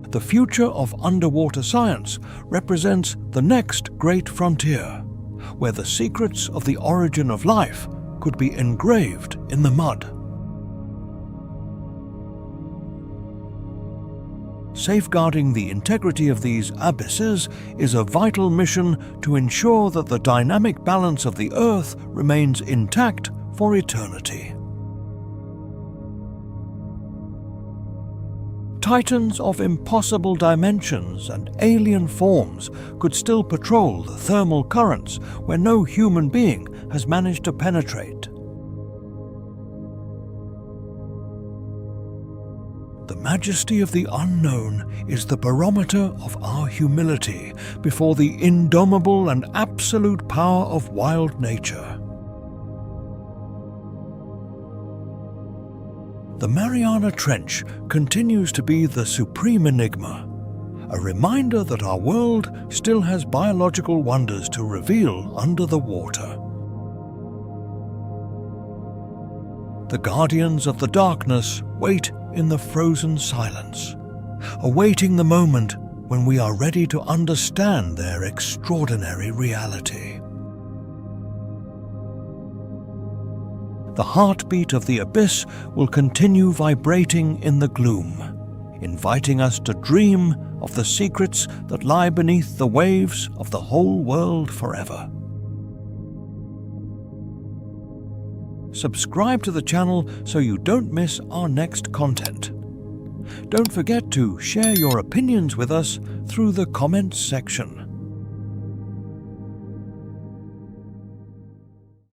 The future of underwater science represents the next great frontier, where the secrets of the origin of life could be engraved in the mud. Safeguarding the integrity of these abysses is a vital mission to ensure that the dynamic balance of the Earth remains intact for eternity. Titans of impossible dimensions and alien forms could still patrol the thermal currents where no human being has managed to penetrate. The majesty of the unknown is the barometer of our humility before the indomitable and absolute power of wild nature. The Mariana Trench continues to be the supreme enigma, a reminder that our world still has biological wonders to reveal under the water. The guardians of the darkness wait in the frozen silence, awaiting the moment when we are ready to understand their extraordinary reality. The heartbeat of the abyss will continue vibrating in the gloom, inviting us to dream of the secrets that lie beneath the waves of the whole world forever. Subscribe to the channel so you don't miss our next content. Don't forget to share your opinions with us through the comments section.